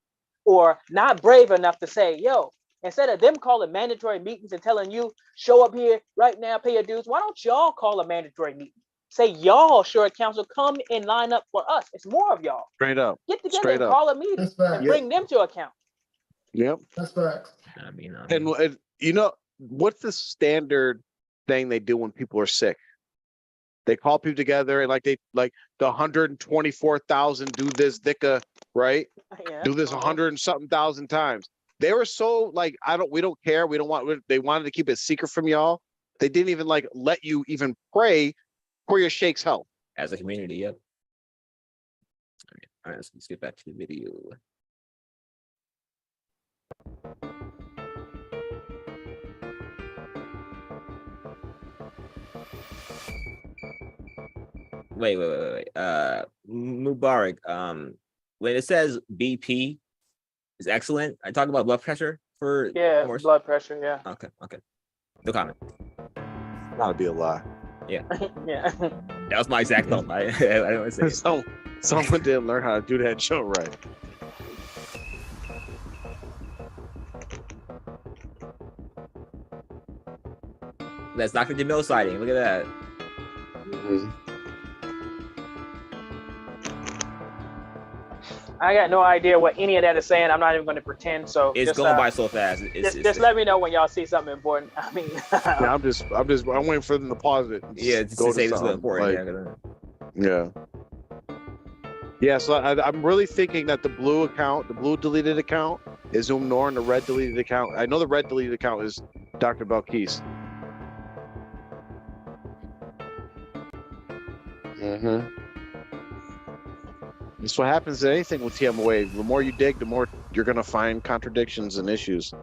or not brave enough to say, yo, instead of them calling mandatory meetings and telling you, show up here right now, pay your dues, why don't y'all call a mandatory meeting? Say, y'all, Shura Council, come and line up for us. It's more of y'all. Straight up. Get together and call a meeting and bring them to account. Yep. That's facts. I mean, And what's the standard thing they do when people are sick? They call people together and like the 124,000 do this dhikr, right? Yeah. Do this 100 and something thousand times. They were so like, we don't care. We don't want, they wanted to keep it secret from y'all. They didn't even like let you even pray for your sheikh's health. as a community, yep. All right, let's get back to the video. Wait. Mubarak, when it says BP is excellent, I talk about blood pressure for blood pressure, yeah. Okay. No comment. Gotta be a lie. Yeah. Yeah. That was my exact thought. I don't want to say it. Someone didn't learn how to do that show right. That's Dr. Jamil sighting. Look at that. Mm-hmm. I got no idea what any of that is saying. I'm not even going to pretend. So it's going by so fast. Just let me know when y'all see something important. I mean, yeah, I'm waiting for them to pause it. Yeah, to say this is important. Yeah. So I'm really thinking that the blue deleted account is Noor, and the red deleted account. I know the red deleted account is Dr. Belkis. Mm-hmm. That's what happens to anything with TMOA. The more you dig, the more you're going to find contradictions and issues.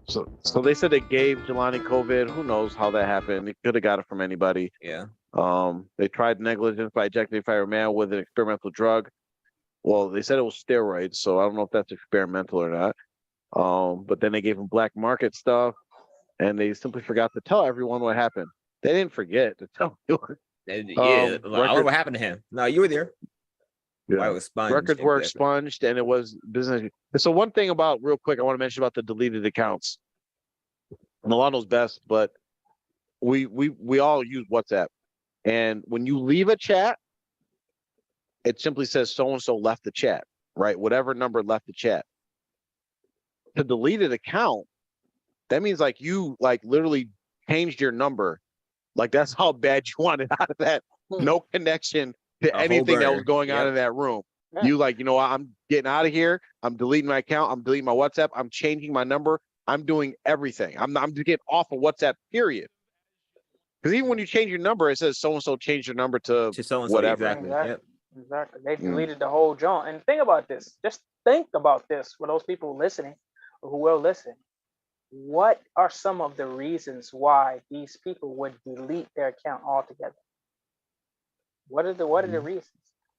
So they said they gave Jilani COVID. Who knows how that happened? They could have got it from anybody. Yeah. They tried negligence by injecting a fire male with an experimental drug. Well, they said it was steroids, so I don't know if that's experimental or not. But then they gave him black market stuff, and they simply forgot to tell everyone what happened. They didn't forget to tell you. I wonder what happened to him. No, you were there. Yeah. Was expunged. Records were expunged, and it was business. So one thing about real quick, I want to mention about the deleted accounts. Milano's best, but we all use WhatsApp, and when you leave a chat, it simply says so and so left the chat, right? Whatever number left the chat. The deleted account, that means like you literally changed your number. Like that's how bad you wanted out of that. No connection to anything that was going on in that room. Yeah. You like, I'm getting out of here. I'm deleting my account. I'm deleting my WhatsApp. I'm changing my number. I'm doing everything. I'm just getting off of WhatsApp, period. Because even when you change your number, it says so-and-so changed your number to so-and-so, whatever. exactly. Yep. Exactly. They deleted the whole joint. And think about this. Just think about this for those people listening or who will listen. What are some of the reasons why these people would delete their account altogether? What are the reasons?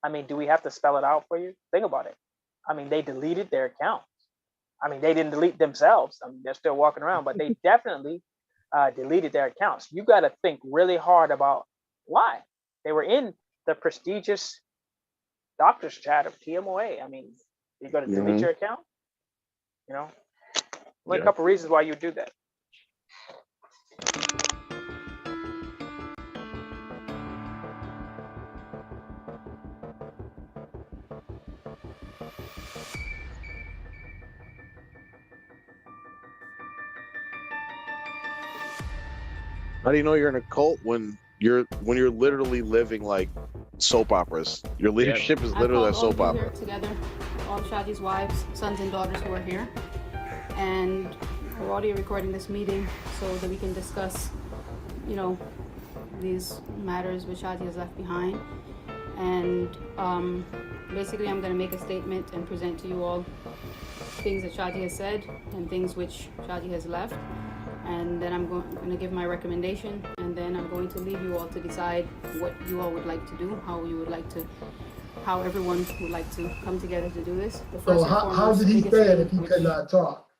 I mean, do we have to spell it out for you? Think about it. I mean, they deleted their accounts. I mean, they didn't delete themselves. I mean, they're still walking around, but they definitely deleted their accounts. You got to think really hard about why. They were in the prestigious doctor's chat of TMOA. I mean, you're going to delete your account? Only a couple reasons why you do that. How do you know you're in a cult when you're literally living like soap operas? Your leadership is literally a soap opera. Here together, all Shadi's wives, sons, and daughters who are here, and we're audio recording this meeting so that we can discuss, these matters which Shadi has left behind. And basically, I'm going to make a statement and present to you all things that Shadi has said and things which Shadi has left. And then I'm going to give my recommendation, and then I'm going to leave you all to decide what you all would like to do, how everyone would like to come together to do this. So how did he say it if he could not talk?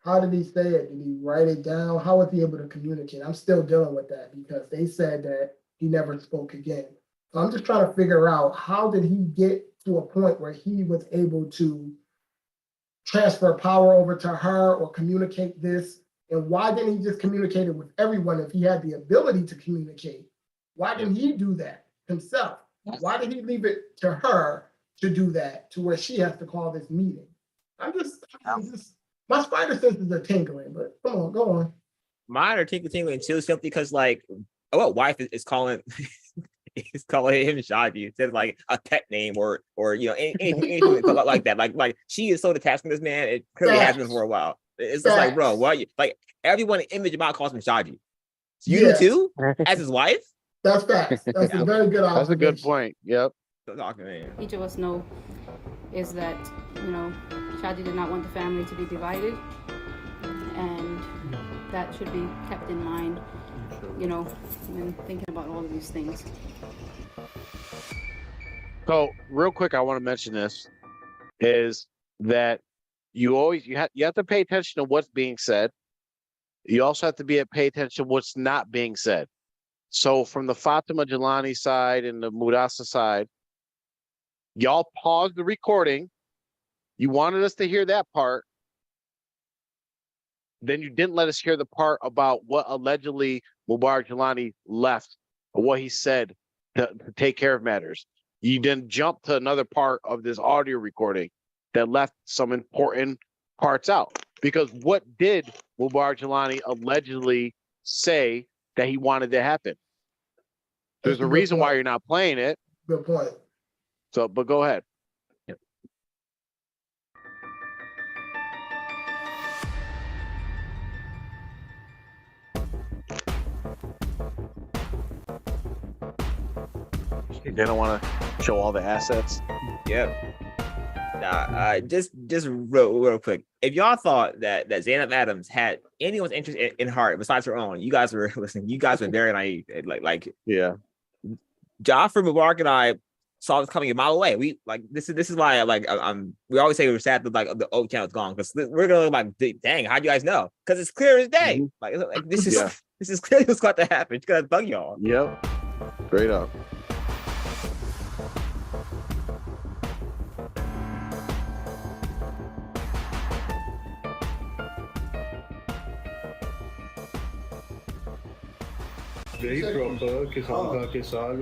How did he say it? Did he write it down? How was he able to communicate? I'm still dealing with that because they said that he never spoke again. So I'm just trying to figure out, how did he get to a point where he was able to transfer power over to her or communicate this? And why didn't he just communicate it with everyone if he had the ability to communicate? Why didn't he do that himself? Why did he leave it to her to do that, to where she has to call this meeting? I'm just my spider senses are tingling, but come on, go on. Mine are tingling too, simply because what wife is calling is calling him Shadi instead of like a pet name or anything like that. Like she is so detached from this man. It clearly has been for a while. It's just like, bro, why you like everyone in image about calls him Shadi? You do too, as his wife. That's facts. That's a very good observation. That's a good point. Yep. Each of us know is that Shadi did not want the family to be divided, and that should be kept in mind, when thinking about all of these things. So real quick, I want to mention this is that you have to pay attention to what's being said. You also have to pay attention to what's not being said. So from the Fatima Jilani side and the Mudasa side, y'all paused the recording. You wanted us to hear that part. Then you didn't let us hear the part about what allegedly Mubarik Gilani left or what he said to take care of matters. You then jumped to another part of this audio recording that left some important parts out. Because what did Mubarik Gilani allegedly say that he wanted to happen? There's a reason why you're not playing it. Good point. So, but go ahead. Yep. They don't want to show all the assets. Yep. Just real quick. If y'all thought that Zainab Adams had anyone's interest in heart besides her own, you guys were listening. You guys were very naive. Yeah. Jaffer, Mubarak, and I saw this coming a mile away. We this is why we always say we're sad that the old channel's gone, because we're gonna dang, how'd you guys know? Because it's clear as day. Mm-hmm. This is clearly what's got to happen. It's gonna bug y'all. Yep. Straight up. Very proper कि खानका के साल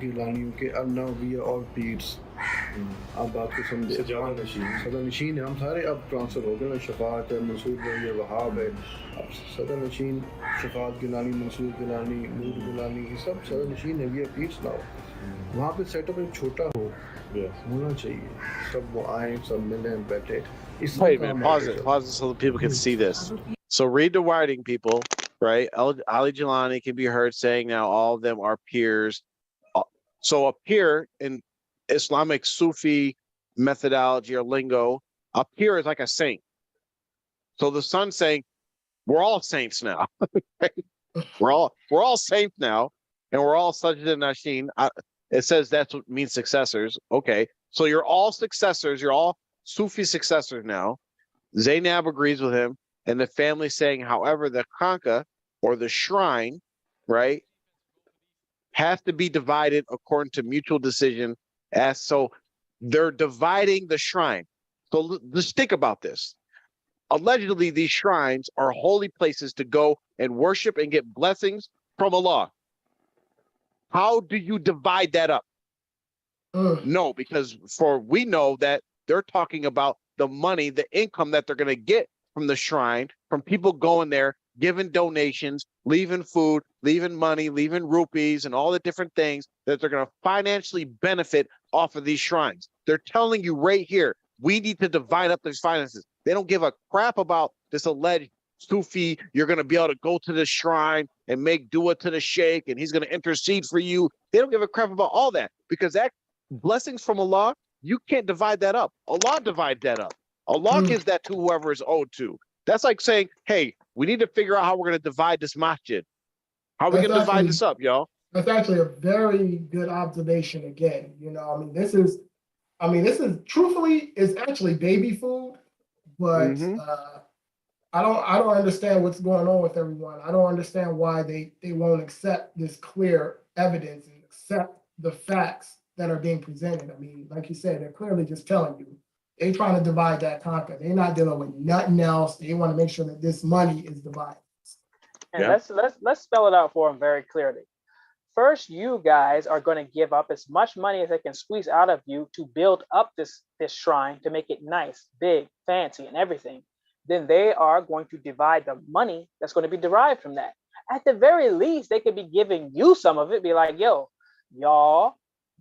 गिलानियों के अब now we are all peers. अब बात को समझे सदर नशीन है, हम सारे अब ट्रांसफर हो गए. शफात है, मंसूर है, ये वहाब है. अब सदर नशीन शफात गिलानी, मंसूर गिलानी, नूर गिलानी, ये सब सदर नशीन है. we are peers now. वहाँ पे सेटअप एक छोटा हो होना चाहिए सब वो आए सब मिले बैठे Wait a minute, pause it so that people can see this. So read the writing, people, right? Ali Jilani can be heard saying now all of them are peers. So a peer in Islamic Sufi methodology or lingo, a peer is like a saint. So the son's saying, we're all saints now. We're all saints now, and we're all Sajid and Nashin. It says that's what means successors. Okay, so you're all successors. You're all Sufi successors now. Zainab agrees with him, and the family saying, however, the khanka or the shrine, right, has to be divided according to mutual decision. As so, they're dividing the shrine. So just think about this. Allegedly, these shrines are holy places to go and worship and get blessings from Allah. How do you divide that up? No, because we know that they're talking about the money, the income that they're going to get from the shrine, from people going there, giving donations, leaving food, leaving money, leaving rupees, and all the different things that they're going to financially benefit off of these shrines. They're telling you right here, we need to divide up these finances. They don't give a crap about this alleged Sufi. You're going to be able to go to the shrine and make dua to the sheikh, and he's going to intercede for you. They don't give a crap about all that, because that blessings from Allah, you can't divide that up. Allah divides that up. Allah gives that to whoever is owed to. That's like saying, hey, we need to figure out how we're going to divide this masjid. How are we going to divide this up, y'all? That's actually a very good observation again. You know, this is truthfully, it's actually baby food, but I don't understand what's going on with everyone. I don't understand why they won't accept this clear evidence and accept the facts that are being presented. I mean, like you said, they're clearly just telling you they're trying to divide that conquer. They're not dealing with nothing else. They want to make sure that this money is divided. And let's spell it out for them very clearly. First, you guys are going to give up as much money as they can squeeze out of you to build up this shrine, to make it nice, big, fancy, and everything. Then they are going to divide the money that's going to be derived from that. At the very least, they could be giving you some of it, be like, yo, y'all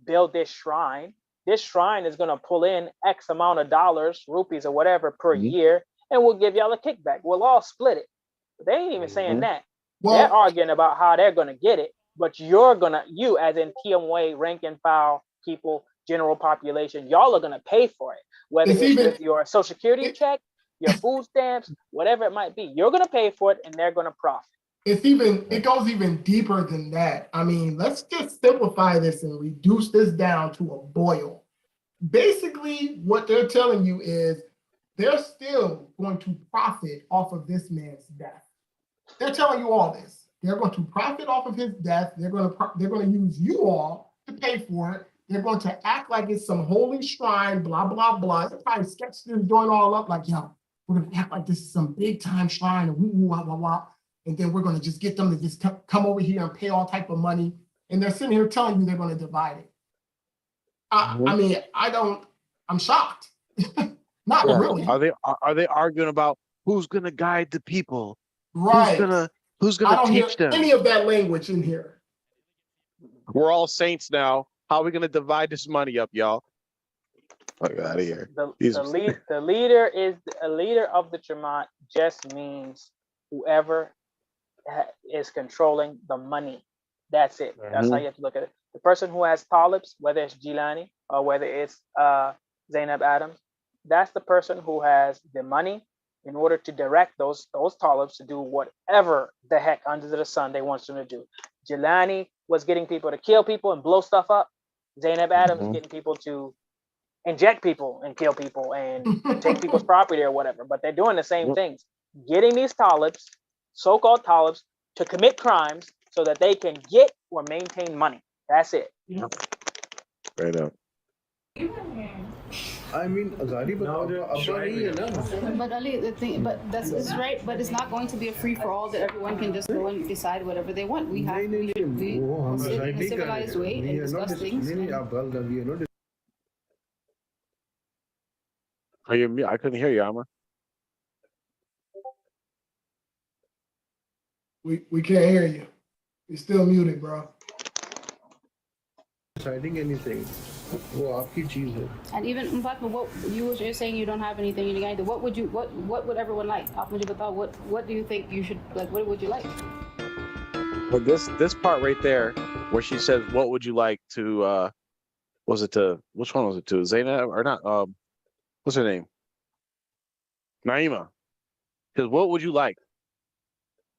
build this shrine. This shrine is going to pull in X amount of dollars, rupees, or whatever per year, and we'll give y'all a kickback. We'll all split it. But they ain't even saying that. Well, they're arguing about how they're going to get it, but you as in Tmoa, rank and file people, general population, y'all are going to pay for it. Whether it's with your social security check, your food stamps, whatever it might be, you're going to pay for it and they're going to profit. It goes even deeper than that. I mean, let's just simplify this and reduce this down to a boil. Basically, what they're telling you is they're still going to profit off of this man's death. They're telling you all this. They're going to profit off of his death. They're going to use you all to pay for it. They're going to act like it's some holy shrine, blah, blah, blah. They're probably sketched this joint all up like, yo, we're going to act like this is some big time shrine and woo, blah, blah, blah. And then we're going to just get them to just come over here and pay all type of money. And they're sitting here telling you they're going to divide it. I mean, I'm shocked. Not really. Are they arguing about who's going to guide the people? Right. Who's gonna teach them? Any of that language in here. We're all saints now. How are we gonna divide this money up, y'all? Get out of here. The leader is a leader of the Jamaat. Just means whoever is controlling the money. That's it. That's how you have to look at it. The person who has talibs, whether it's Jilani or whether it's Zainab Adams, that's the person who has the money in order to direct those talibs to do whatever the heck under the sun they want them to do. Jilani was getting people to kill people and blow stuff up. Zainab Adams is getting people to inject people and kill people and take people's property or whatever. But they're doing the same things. Getting these talibs, so-called talibs, to commit crimes so that they can get or maintain money. That's it. Right up. I mean, Azadi, but Ali, the thing, but that's right. But it's not going to be a free for all that everyone can just go and decide whatever they want. We have to sit in a civilized way and discuss things. I couldn't hear you, Amma. We can't hear you. You're still muted, bro. Deciding anything. वो आपकी चीज है. And even Fatma, what you're saying you don't have anything in the what would everyone like? आप मुझे बताओ, what do you think you should like? What would you like? But this part right there, where she says, "What would you like to?" Was it to which one was it to? Zainab or not? What's her name? Naima. Says, "What would you like?"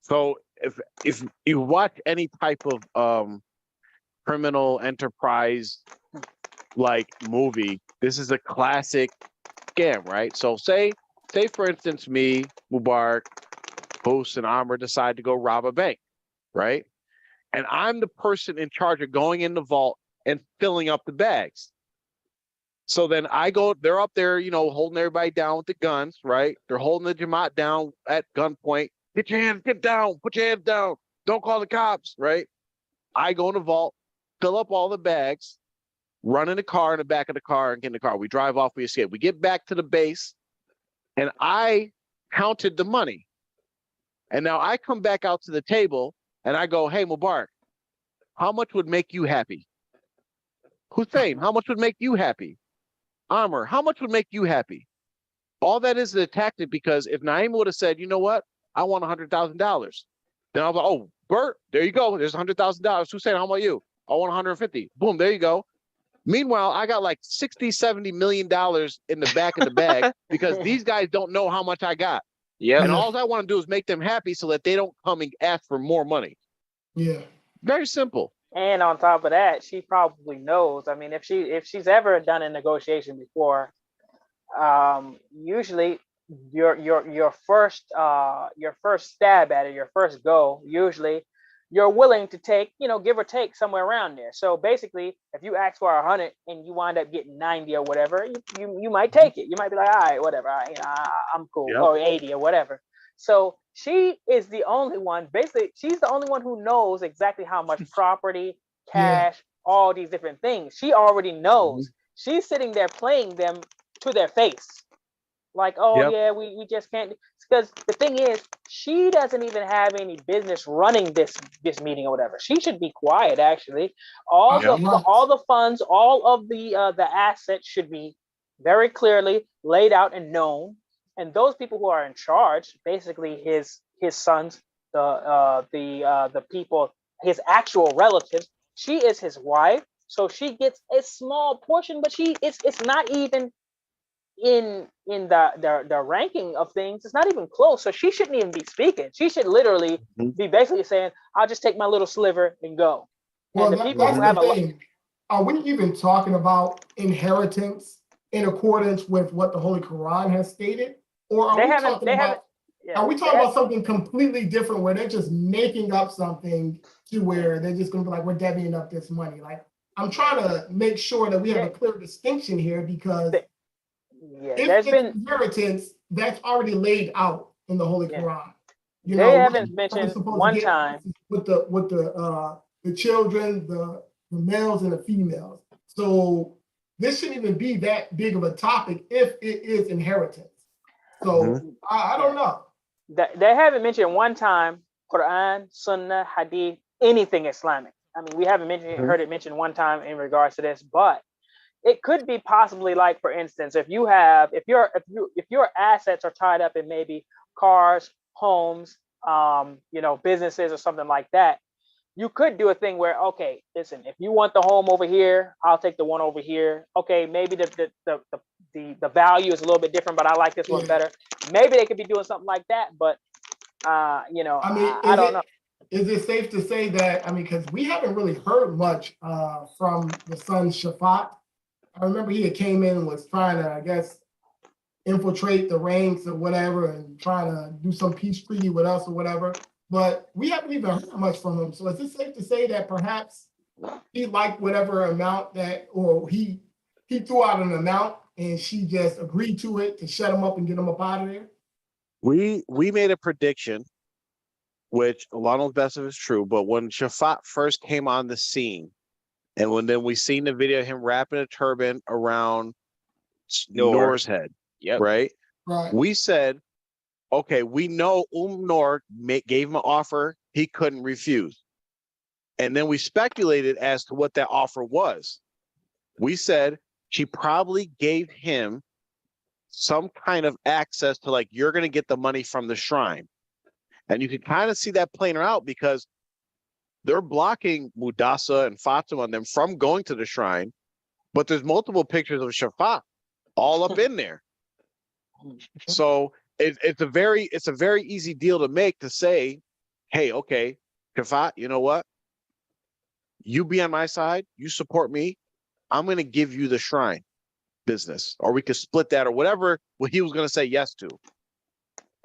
So if you watch any type of criminal enterprise like movie, this is a classic scam, right? So say for instance, me, Mubarak, Boost, and Amr decide to go rob a bank, right? And I'm the person in charge of going in the vault and filling up the bags. So then I go, they're up there, you know, holding everybody down with the guns, right? They're holding the Jamaat down at gunpoint. Get your hands, get down, put your hands down. Don't call the cops, right? I go in the vault, fill up all the bags, run in the car, in the back of the car, and get in the car. We drive off, we escape. We get back to the base, and I counted the money. And now I come back out to the table, and I go, hey, Mubarak, how much would make you happy? Hussein, how much would make you happy? Amr, how much would make you happy? All that is a tactic, because if Naima would have said, you know what, I want $100,000. Then I was like, oh, Bert, there you go. There's $100,000. Hussein, how about you? I want 150. Boom, there you go. Meanwhile, I got like $60-70 million in the back of the bag because these guys don't know how much I got. Yeah. And all I want to do is make them happy so that they don't come and ask for more money. Yeah. Very simple. And on top of that, she probably knows. I mean, if she's ever done a negotiation before, usually your first stab at it, your first go, usually you're willing to take, you know, give or take somewhere around there. So basically, if you ask for 100 and you wind up getting 90 or whatever, you might take it. You might be like, all right, whatever, I'm cool, Yep. or 80 or whatever. So she is the only one. Basically, she's the only one who knows exactly how much property, cash, all these different things. She already knows. She's sitting there playing them to their face. Like, oh, Yep. yeah, we just can't. Because the thing is, she doesn't even have any business running this meeting or whatever. She should be quiet, actually. All the funds, all of the assets should be very clearly laid out and known. And those people who are in charge, basically his sons, the people, his actual relatives. She is his wife, so she gets a small portion, but it's not even in the ranking of things. It's not even close. So she shouldn't even be speaking. She should literally be basically saying, "I'll just take my little sliver and go." Well, And the people who have the thing. Are we even talking about inheritance in accordance with what the Holy Quran has stated, or are we talking about something completely different where they're just making up something to where they're just going to be like, we're divvying up this money? Like, I'm trying to make sure that we have a clear distinction here, because if it's inheritance, that's already laid out in the Holy Quran. You they know, haven't mentioned one time with the children, the males and the females. So this shouldn't even be that big of a topic if it is inheritance. So I don't know. They haven't mentioned one time Quran, Sunnah, Hadith, anything Islamic. I mean, we haven't heard it mentioned one time in regards to this, but it could be possibly, like, for instance, if your assets are tied up in maybe cars, homes, you know, businesses or something like that, you could do a thing where, okay, listen, if you want the home over here, I'll take the one over here. Okay, maybe the value is a little bit different, but I like this one better. Maybe they could be doing something like that, but you know, I mean, I don't know. Is it safe to say that, I mean, because we haven't really heard much from the son Shafat. I remember he had came in and was trying to, I guess, infiltrate the ranks or whatever and trying to do some peace treaty with us or whatever. But we haven't even heard much from him. So is it safe to say that perhaps he liked whatever amount or he threw out an amount and she just agreed to it to shut him up and get him up out of there? We made a prediction, which Allah knows best if it's true, but when Shafat first came on the scene, and then we seen the video of him wrapping a turban around Noor's head, right? We said, okay, we know Noor gave him an offer he couldn't refuse. And then we speculated as to what that offer was. We said she probably gave him some kind of access to, like, you're going to get the money from the shrine. And you can kind of see that playing out because they're blocking Mudasa and Fatima and them from going to the shrine, but there's multiple pictures of Shafa all up in there. So it's a very easy deal to make, to say, hey, okay, Shafa, you know what? You be on my side, you support me, I'm going to give you the shrine business, or we could split that, or whatever what he was going to say yes to.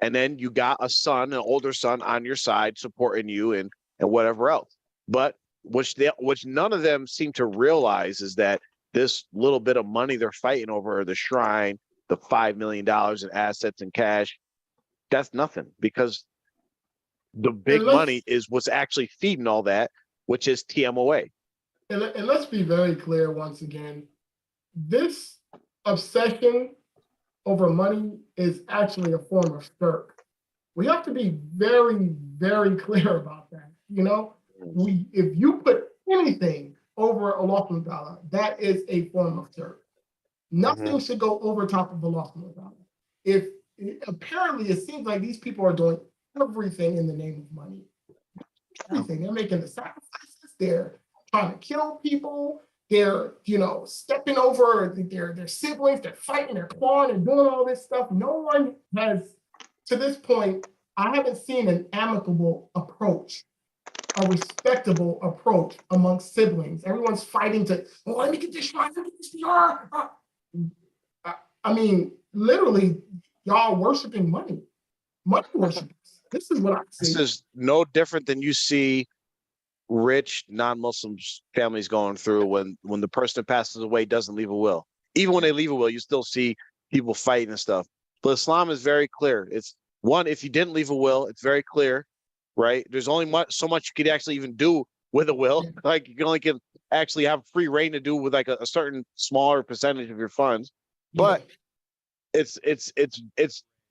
And then you got a son, an older son on your side supporting you and whatever else. But which none of them seem to realize is that this little bit of money they're fighting over, the shrine, the $5 million in assets and cash, that's nothing, because the big money is what's actually feeding all that, which is TMOA. And let's be very clear once again, this obsession over money is actually a form of shirk. We have to be very, very clear about that. You know, if you put anything over Allah subhanahu wa ta'ala, that is a form of shirk. Nothing should go over top of Allah subhanahu wa ta'ala. Apparently it seems like these people are doing everything in the name of money. Everything. They're making the sacrifices, they're trying to kill people, they're, stepping over their siblings, they're fighting, they're clawing, and doing all this stuff. No one has, to this point, I haven't seen an amicable approach, a respectable approach amongst siblings. Everyone's fighting to, let me get this shot, let me get this shot. I mean, literally, y'all worshiping money worshipers. This is what I see. This is no different than you see rich non-Muslim families going through when the person that passes away doesn't leave a will. Even when they leave a will, you still see people fighting and stuff. But Islam is very clear. It's one, if you didn't leave a will, it's very clear, right? There's only so much you could actually even do with a will. Like you can only actually have free reign to do with like a certain smaller percentage of your funds. But it's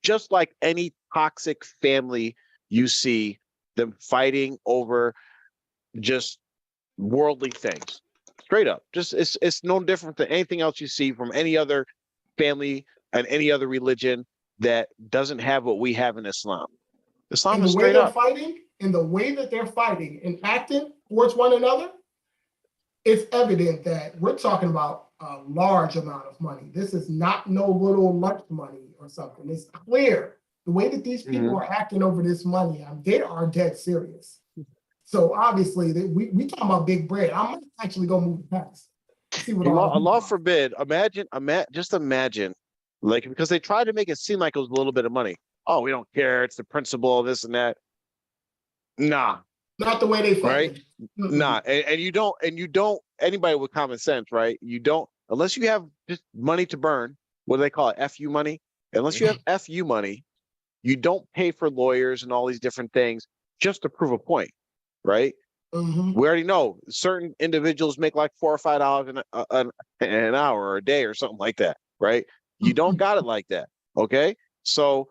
just like any toxic family you see, them fighting over just worldly things. Straight up. Just it's no different than anything else you see from any other family and any other religion that doesn't have what we have in Islam. Islam is straight up. Fighting, in the way that they're fighting and acting towards one another, it's evident that we're talking about a large amount of money. This is not no little lunch money or something. It's clear the way that these people are acting over this money. They are dead serious. So obviously, we talking about big bread. I might actually go move past. Allah forbid. Just imagine, like, because they tried to make it seem like it was a little bit of money. Oh, we don't care. It's the principle of this and that. Nah, not the way they fight. Right? Nah, and you don't. Anybody with common sense, right? You don't, unless you have just money to burn. What do they call it? FU money. Unless you have FU money, you don't pay for lawyers and all these different things just to prove a point. Right? We already know certain individuals make like $4 or $5 an hour or a day or something like that, right? You don't got it like that, okay? So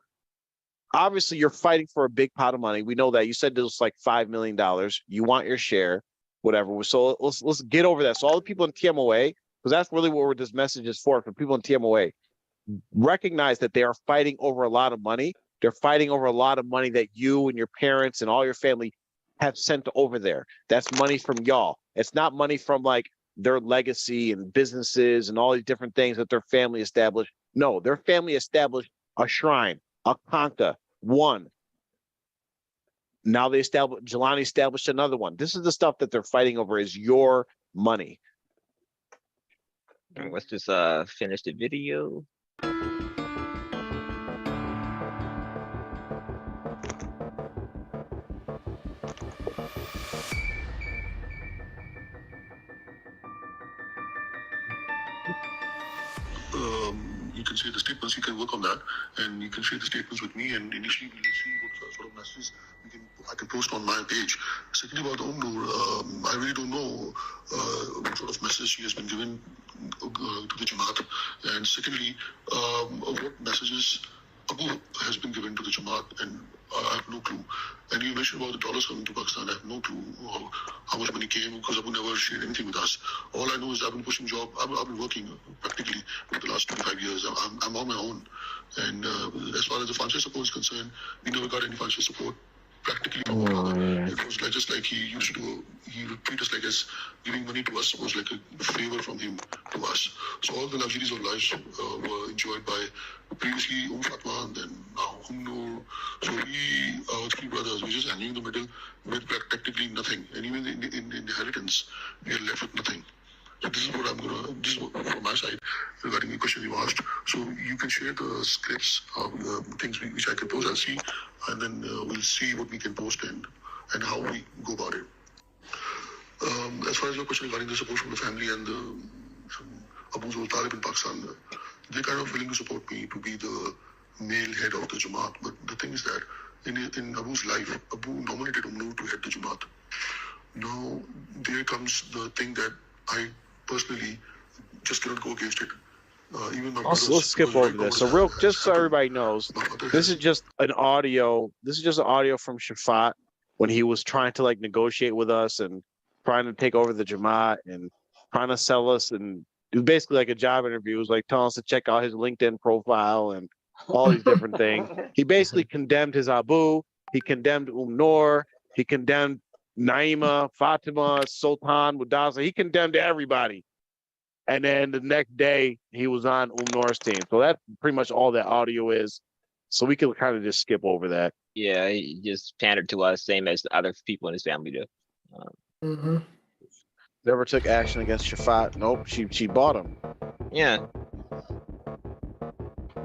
obviously you're fighting for a big pot of money. We know that. You said it was like $5 million. You want your share, whatever. So let's get over that. So all the people in TMOA, because that's really what this message is for people in TMOA, recognize that they are fighting over a lot of money. They're fighting over a lot of money that you and your parents and all your family have sent over there. That's money from y'all. It's not money from like their legacy and businesses and all these different things that their family established. No, their family established a shrine, a Kanka, one. Now Jilani established another one. This is the stuff that they're fighting over, is your money. Let's just finish the video. You can say the statements, you can work on that, and you can share the statements with me, and initially we'll see what sort of messages I can post on my page. Secondly, about Umnur, I really don't know what sort of message she has been given to the Jamaat, and secondly, what messages Abu has been given to the Jamaat, and I have no clue. And you mentioned about the dollars coming to Pakistan. I have no clue how much money came because Abu never shared anything with us. All I know is I've been pushing job. I've been working practically for the last 25 years. I'm on my own. And as far as the financial support is concerned, we never got any financial support. Practically from our father. It was like just like he used to do. He would treat us like as giving money to us was like a favor from him to us. So all the luxuries of life were enjoyed by previously Fatma and then now Noor. So we, our three brothers, we're just hanging in the middle with practically nothing. And even in the inheritance, we are left with nothing. So this is what I'm gonna. This is what, from my side regarding the question you asked. So you can share the scripts, things which I can post. I'll see, and then we'll see what we can post and how we go about it. As far as your question regarding the support from the family and from Abu's old Talib in Pakistan, they're kind of willing to support me to be the male head of the Jamaat. But the thing is that in Abu's life, Abu nominated Umnur to head the Jamaat. Now there comes the thing that I personally just cannot go against it. Even my let's skip over this. So real, just so everybody knows, this is just an audio. This is just an audio from Shafat when he was trying to like negotiate with us and trying to take over the Jamaat and trying to sell us. And it was basically like a job interview. It was like telling us to check out his LinkedIn profile and all these different things. He basically condemned his Abu. He condemned Noor. He condemned Naima, Fatima, Sultan, Mudaza. He condemned everybody. And then the next day, he was on Noor's team. So that's pretty much all that audio is. So we can kind of just skip over that. Yeah, he just pandered to us, same as the other people in his family do. Never took action against Shafat. Nope, she bought him. Yeah.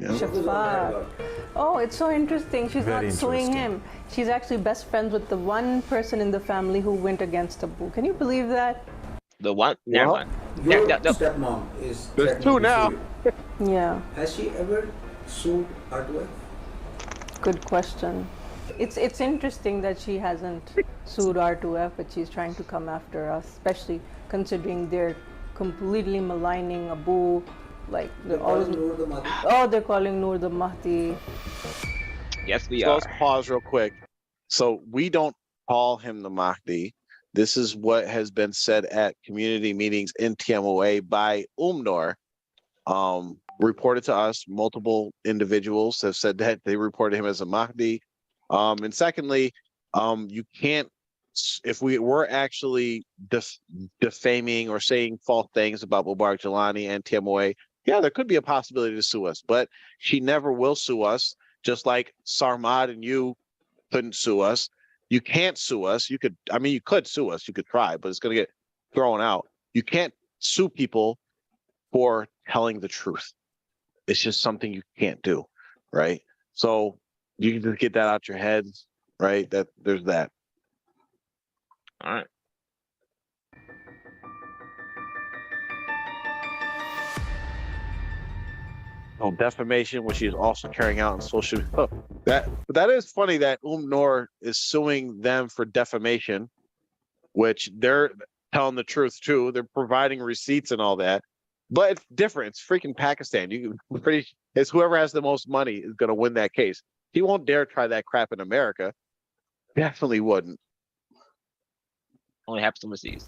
Shafat. Oh, it's so interesting. She's Very not suing him. She's actually best friends with the one person in the family who went against Abu. Can you believe that? The one? Never mind. Your stepmom is. There's two now. Yeah. Has she ever sued R2F? Good question. It's interesting that she hasn't sued R2F, but she's trying to come after us, especially considering they're completely maligning Abu. Like they're always. They're calling Noor the Mahdi. Yes, we So are. let's pause real quick. So we don't call him the Mahdi. This is what has been said at community meetings in Tmoa by Noor. Reported to us, multiple individuals have said that they reported him as a Mahdi. And secondly, you can't, if we were actually defaming or saying false things about Mubarik Gilani and Tmoa, yeah, there could be a possibility to sue us, but she never will sue us, just like Sarmad and you couldn't sue us. You can't sue us. You could sue us. You could try, but it's going to get thrown out. You can't sue people for telling the truth. It's just something you can't do, right? So you can just get that out your head, right? That there's that. All right. Defamation, which he is also carrying out on social media. That is funny that Noor is suing them for defamation, which they're telling the truth too. They're providing receipts and all that, but it's different. It's freaking Pakistan. It's whoever has the most money is going to win that case. He won't dare try that crap in America. Definitely wouldn't. Only happens overseas.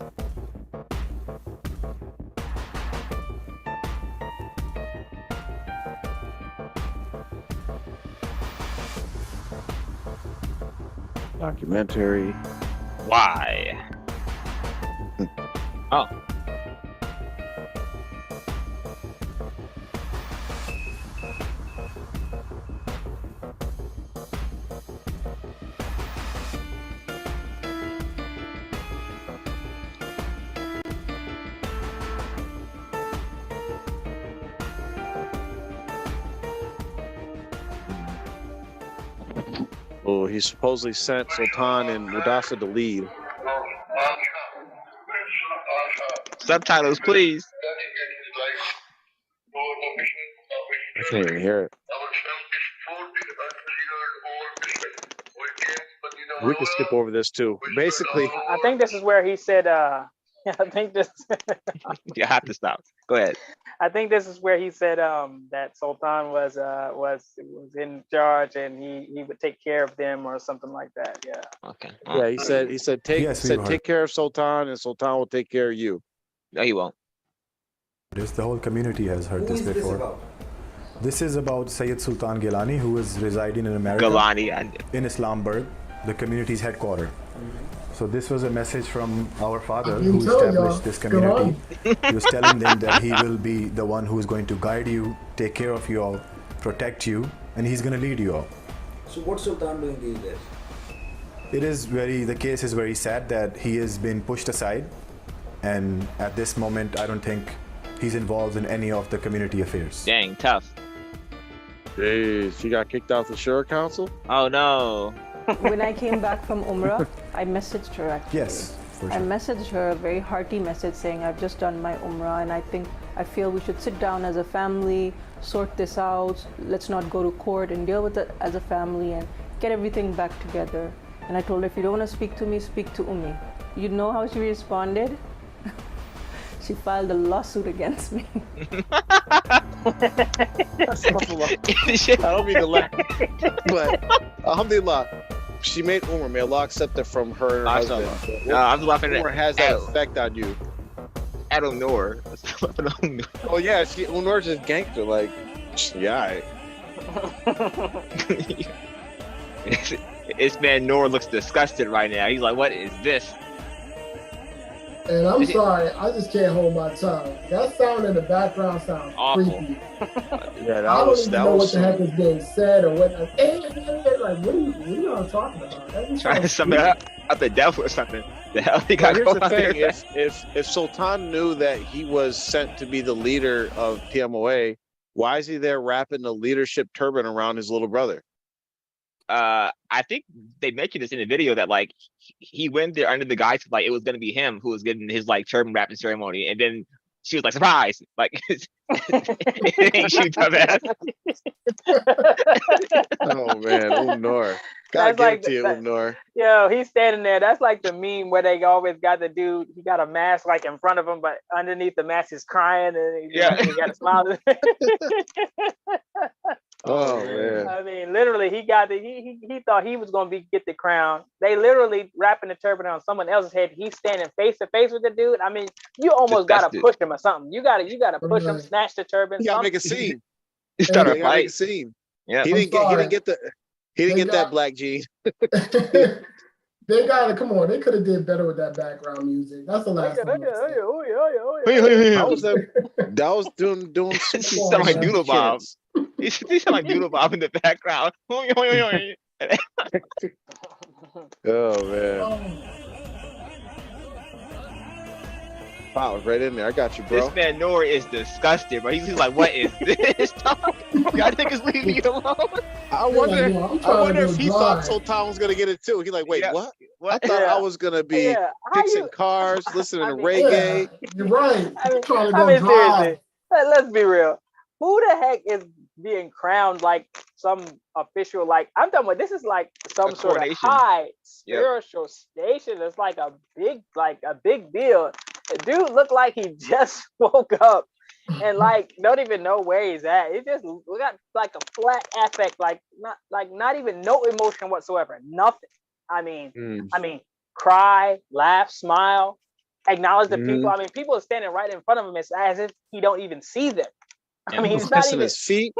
Documentary. Why? Oh. Oh, he supposedly sent Sultan and Mudasa to leave. Subtitles, please. I can't even hear it. We can skip over this too. Basically, I think this is where he said I think this. You have to stop. Go ahead. I think this is where he said that Sultan was in charge and he would take care of them or something like that. Yeah. Okay. Yeah, he said take care of Sultan and Sultan will take care of you. No, he won't. The whole community has heard this before. This is about Sayyid Sultan Gilani, who is residing in America, in Islamabad, the community's headquarters. So this was a message from our father who established this community. He was telling them that he will be the one who is going to guide you, take care of you all, protect you, and he's going to lead you all. So what's Sultan doing these days? The case is very sad that he has been pushed aside, and at this moment I don't think he's involved in any of the community affairs. Dang, tough. Jeez, she got kicked off the Shura Council? Oh no. When I came back from Umrah, I messaged her actually. Yes, for sure. I messaged her a very hearty message saying I've just done my Umrah and I feel we should sit down as a family, sort this out, let's not go to court and deal with it as a family and get everything back together. And I told her, if you don't want to speak to me, speak to Umi. You know how she responded? She filed a lawsuit against me. I don't mean to laugh, but alhamdulillah, she made Umar. May Allah accept it from her and her husband. No, I'm laughing Umar has that effect on you. Adam Noor. Oh yeah, Umar's just gangster. Like, yeah. This man Noor looks disgusted right now. He's like, "What is this?" And I'm sorry, I just can't hold my tongue. That sound in the background sounds creepy. Yeah, I don't even know what the heck is being said or what. Like, what are you talking about? Trying to sum it up the devil or something. The hell he got going on on there? If Sultan knew that he was sent to be the leader of Tmoa, why is he there wrapping the leadership turban around his little brother? I think they mentioned this in the video that like he went there under the guise of, like, it was gonna be him who was getting his like turban wrapping ceremony, and then she was like, surprise, like it ain't you, dumbass. Oh man, Noor. God give it to you, Noor. Yo, he's standing there. That's like the meme where they always got the dude, he got a mask like in front of him, but underneath the mask he's crying and he got a smile. Oh man! I mean, literally, he thought he was gonna get the crown. They literally wrapping the turban on someone else's head. He's standing face to face with the dude. I mean, you almost gotta push him or something. You gotta push him, snatch the turban. You gotta make a scene. He's trying to make a scene. Yeah, he didn't get that black jeans. They gotta come on. They could have did better with that background music. That's the last thing. That was doing. He sound like Doodle Bob. He sound like Doodle Bob in the background. Oh man! Wow, right in there. I got you, bro. This man Noor is disgusted, but he's like, "What is this? Y'all niggas leave me alone." I wonder if he thought Sultan was gonna get it too. He's like, "Wait, what? I thought I was gonna be fixing cars, listening to reggae." You're right. Seriously, let's be real. Who the heck is being crowned like some official? Like, I'm talking about, this is like some sort of high spiritual station. It's like a big deal. The dude looked like he just woke up and like don't even know where he's at. It just got like a flat affect, not even no emotion whatsoever. Nothing. I mean, cry, laugh, smile, acknowledge the people. I mean, people are standing right in front of him as if he don't even see them. I mean, he's not even his feet.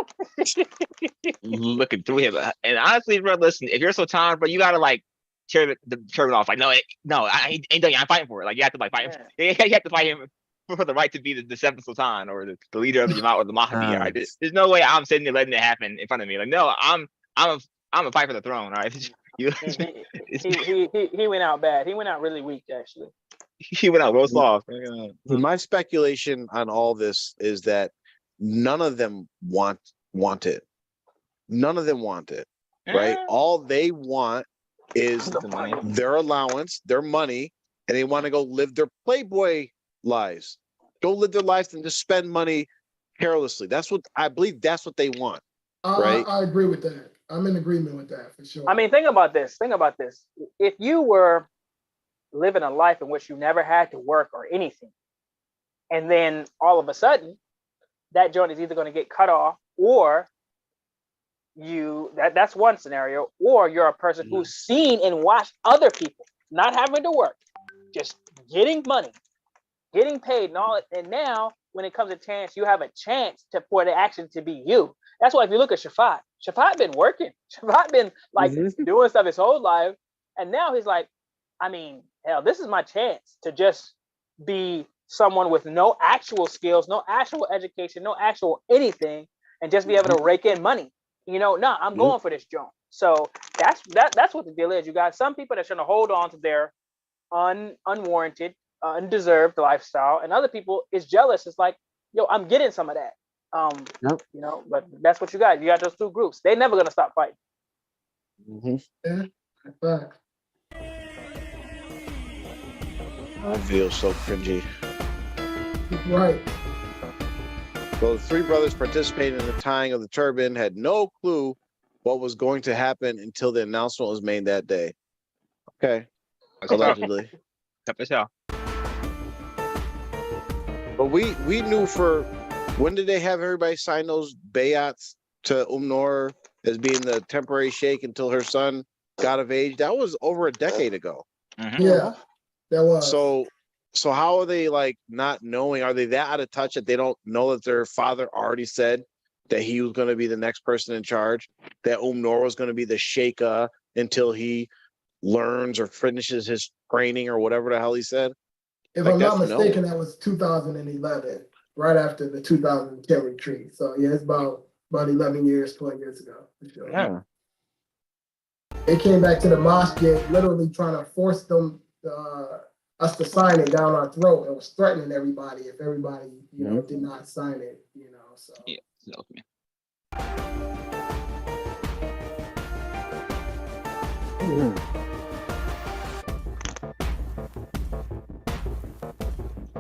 Looking through him. And honestly, bro, listen, if you're Sultan, bro, you gotta like tear the turban off. Like, no, I ain't done. I'm fighting for it. Like, you have to like fight him. You have to fight him for the right to be the seventh Sultan or the leader of the Jamaat or the Mahdi. Right? There's no way I'm sitting there letting it happen in front of me. Like, no, I'm a fight for the throne. Right? He went out bad. He went out really weak, actually. He went out real soft. My speculation on all this is that none of them want it. None of them want it, right? All they want is their allowance, their money, and they want to go live their Playboy lives. Go live their lives and just spend money carelessly. That's what I believe. That's what they want, right? I agree with that. I'm in agreement with that for sure. I mean, think about this. If you were living a life in which you never had to work or anything. And then all of a sudden, that joint is either going to get cut off, or that's one scenario, or you're a person who's seen and watched other people not having to work, just getting money, getting paid and all. And now when it comes a chance, you have a chance for the action to be you. That's why if you look at Shafat been working. Shafat been like doing stuff his whole life. And now he's like, I mean, hell, this is my chance to just be someone with no actual skills, no actual education, no actual anything, and just be able to rake in money. I'm going for this joint. So that's what the deal is. You got some people that's trying to hold on to their unwarranted, undeserved lifestyle, and other people is jealous. It's like, yo, I'm getting some of that. But that's what you got. You got those two groups. They're never gonna stop fighting. Yeah. I feel so cringy. Right. So the three brothers participating in the tying of the turban had no clue what was going to happen until the announcement was made that day. Okay. Allegedly. But we knew when did they have everybody sign those bayats to Noor as being the temporary sheikh until her son got of age? That was over a decade ago. Yeah, that was. So how are they like not knowing? Are they that out of touch that they don't know that their father already said that he was going to be the next person in charge, that Noor was going to be the sheikha until he learns or finishes his training or whatever the hell he said? If I'm not mistaken, that was 2011, right after the 2010 retreat. So yeah, it's about 11 years, 12 years ago. For sure. Yeah. They came back to the mosque, literally trying to force them us to sign it down our throat, and was threatening everybody if everybody did not sign it. So yeah, that was me.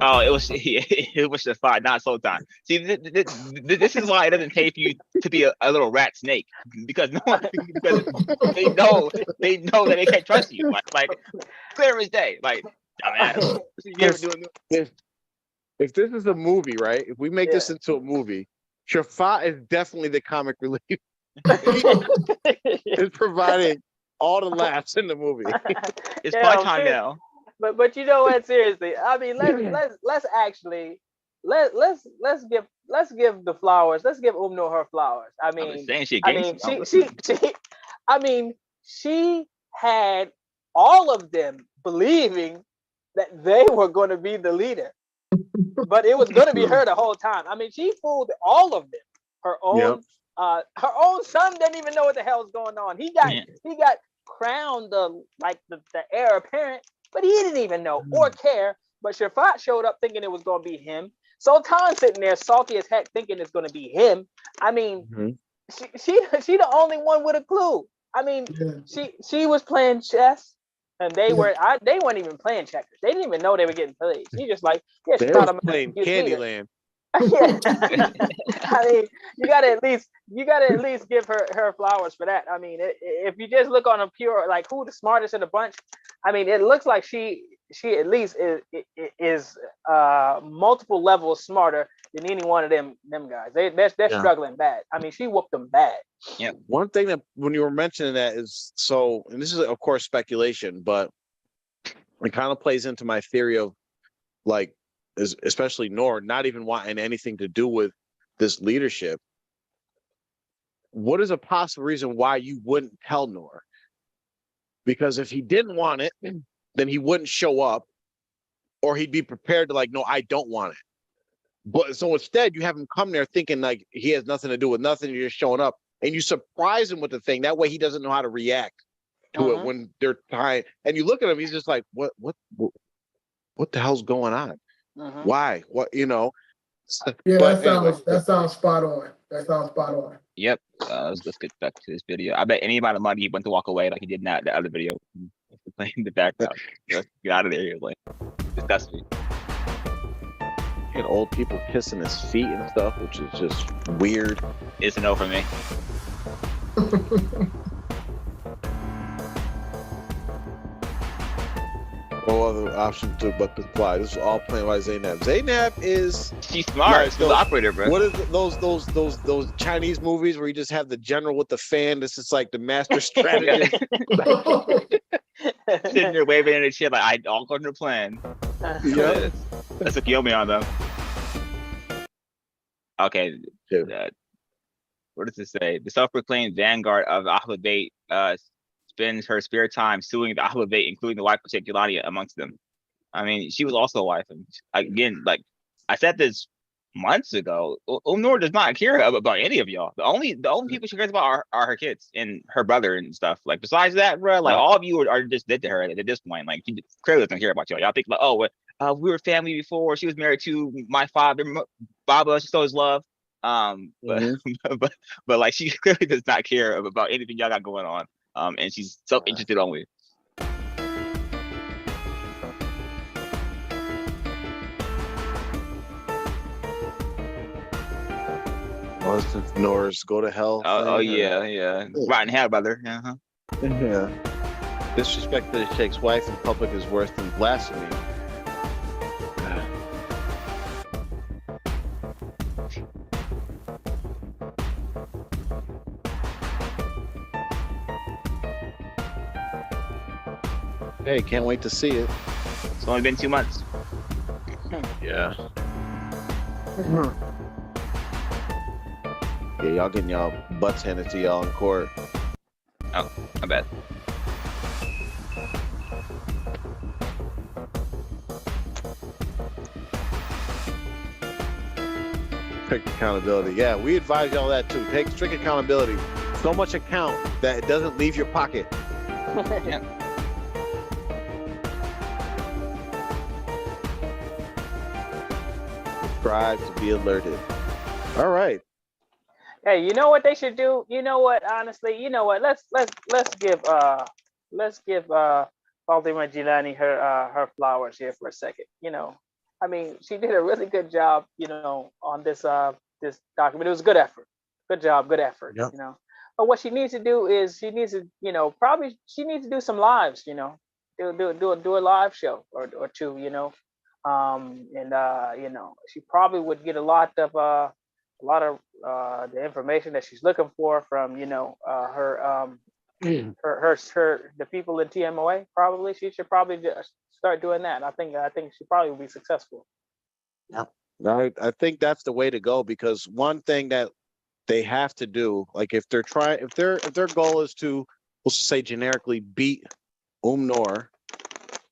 Oh, it was the fight, not Sultan. See, this is why it doesn't pay for you to be a little rat snake, because because they know that they can't trust you. Like clear as day. Like, if this is a movie, right? If we make this into a movie, Shafat is definitely the comic relief. It's providing all the laughs in the movie. It's fun time now. But you know what? Seriously, I mean, let's give the flowers. Let's give Noor her flowers. I mean, she had all of them believing that they were going to be the leader, but it was going to be her the whole time. I mean, she fooled all of them. Her own son didn't even know what the hell was going on. He got crowned the heir apparent, but he didn't even know or care. But Shafat showed up thinking it was going to be him. Sultan sitting there salty as heck thinking it's going to be him. I mean, she the only one with a clue. I mean, she was playing chess, and they weren't even playing checkers. They didn't even know they were getting played. She just like, she thought I'm playing Candyland. I mean, you gotta at least give her flowers for that. I mean, if you just look on a pure, like, who the smartest in the bunch, I mean, it looks like she at least is multiple levels smarter than any one of them guys. They're struggling bad. I mean, she whooped them bad. Yeah. One thing that when you were mentioning that is and this is of course speculation, but it kind of plays into my theory of like, especially Noor not even wanting anything to do with this leadership. What is a possible reason why you wouldn't tell Noor? Because if he didn't want it, then he wouldn't show up, or he'd be prepared to like, no, I don't want it. But so instead you have him come there thinking like he has nothing to do with nothing. You're just showing up and you surprise him with the thing. That way he doesn't know how to react to it when they're tired. And you look at him, he's just like, what the hell's going on? Why? What, Yeah, that sounds spot on. That sounds spot on. Yep. Let's get back to this video. I bet any amount of money he went to walk away like he did in that other video. Playing the background. Get out of there. You're like, disgust me. And old people kissing his feet and stuff, which is just weird. It's a no for me. No other option to but comply. This is all planned by Zainab. Zainab is She's smart. Like She's the operator, bro. what is those Chinese movies where you just have the general with the fan? This is like the master strategist. Sitting there waving in the chair like, I all according to plan. Yeah. That's a Kiyomi on them. Okay. What does it say? The self-proclaimed vanguard of the Ahlul Bayt spends her spare time suing the Ahlul Bayt, including the wife of Sheikh Jilani amongst them. I mean, she was also a wife. And again, like I said this months ago, Noor does not care about any of y'all. The only people she cares about are her kids and her brother and stuff. Like besides that, bro, like all of you are just dead to her at this point. Like she clearly doesn't care about y'all. Y'all think like, oh, we were family before. She was married to my father, Baba. She still his love. But like she clearly does not care about anything y'all got going on. And she's so interested only. Nora's go to hell. Oh yeah. Right in hell, brother. Uh-huh. Yeah. Disrespect to the Sheikh's wife in public is worse than blasphemy. Hey, can't wait to see it. It's only been 2 months. Yeah. Yeah, y'all getting y'all butts handed to y'all in court. Oh, my bad. Strict accountability. Yeah, we advise y'all that too. Take strict accountability. So much account that it doesn't leave your pocket. Yeah. Subscribe to be alerted. All right. Hey, you know what they should do? You know what? Honestly, you know what? Let's give Fatima Jilani her flowers here for a second. You know, I mean, she did a really good job. You know, on this this document. It was a good effort. Good job. Good effort. Yep. You know, but what she needs to do is she needs to probably she needs to do some lives. You know, do a live show or two. You know, she probably would get a lot of the information that she's looking for from her the people in TMOA. Probably she should probably just start doing that. I think she probably will be successful. Yeah, I think that's the way to go, because one thing that they have to do, like if their goal is to, let's just say generically, beat Noor,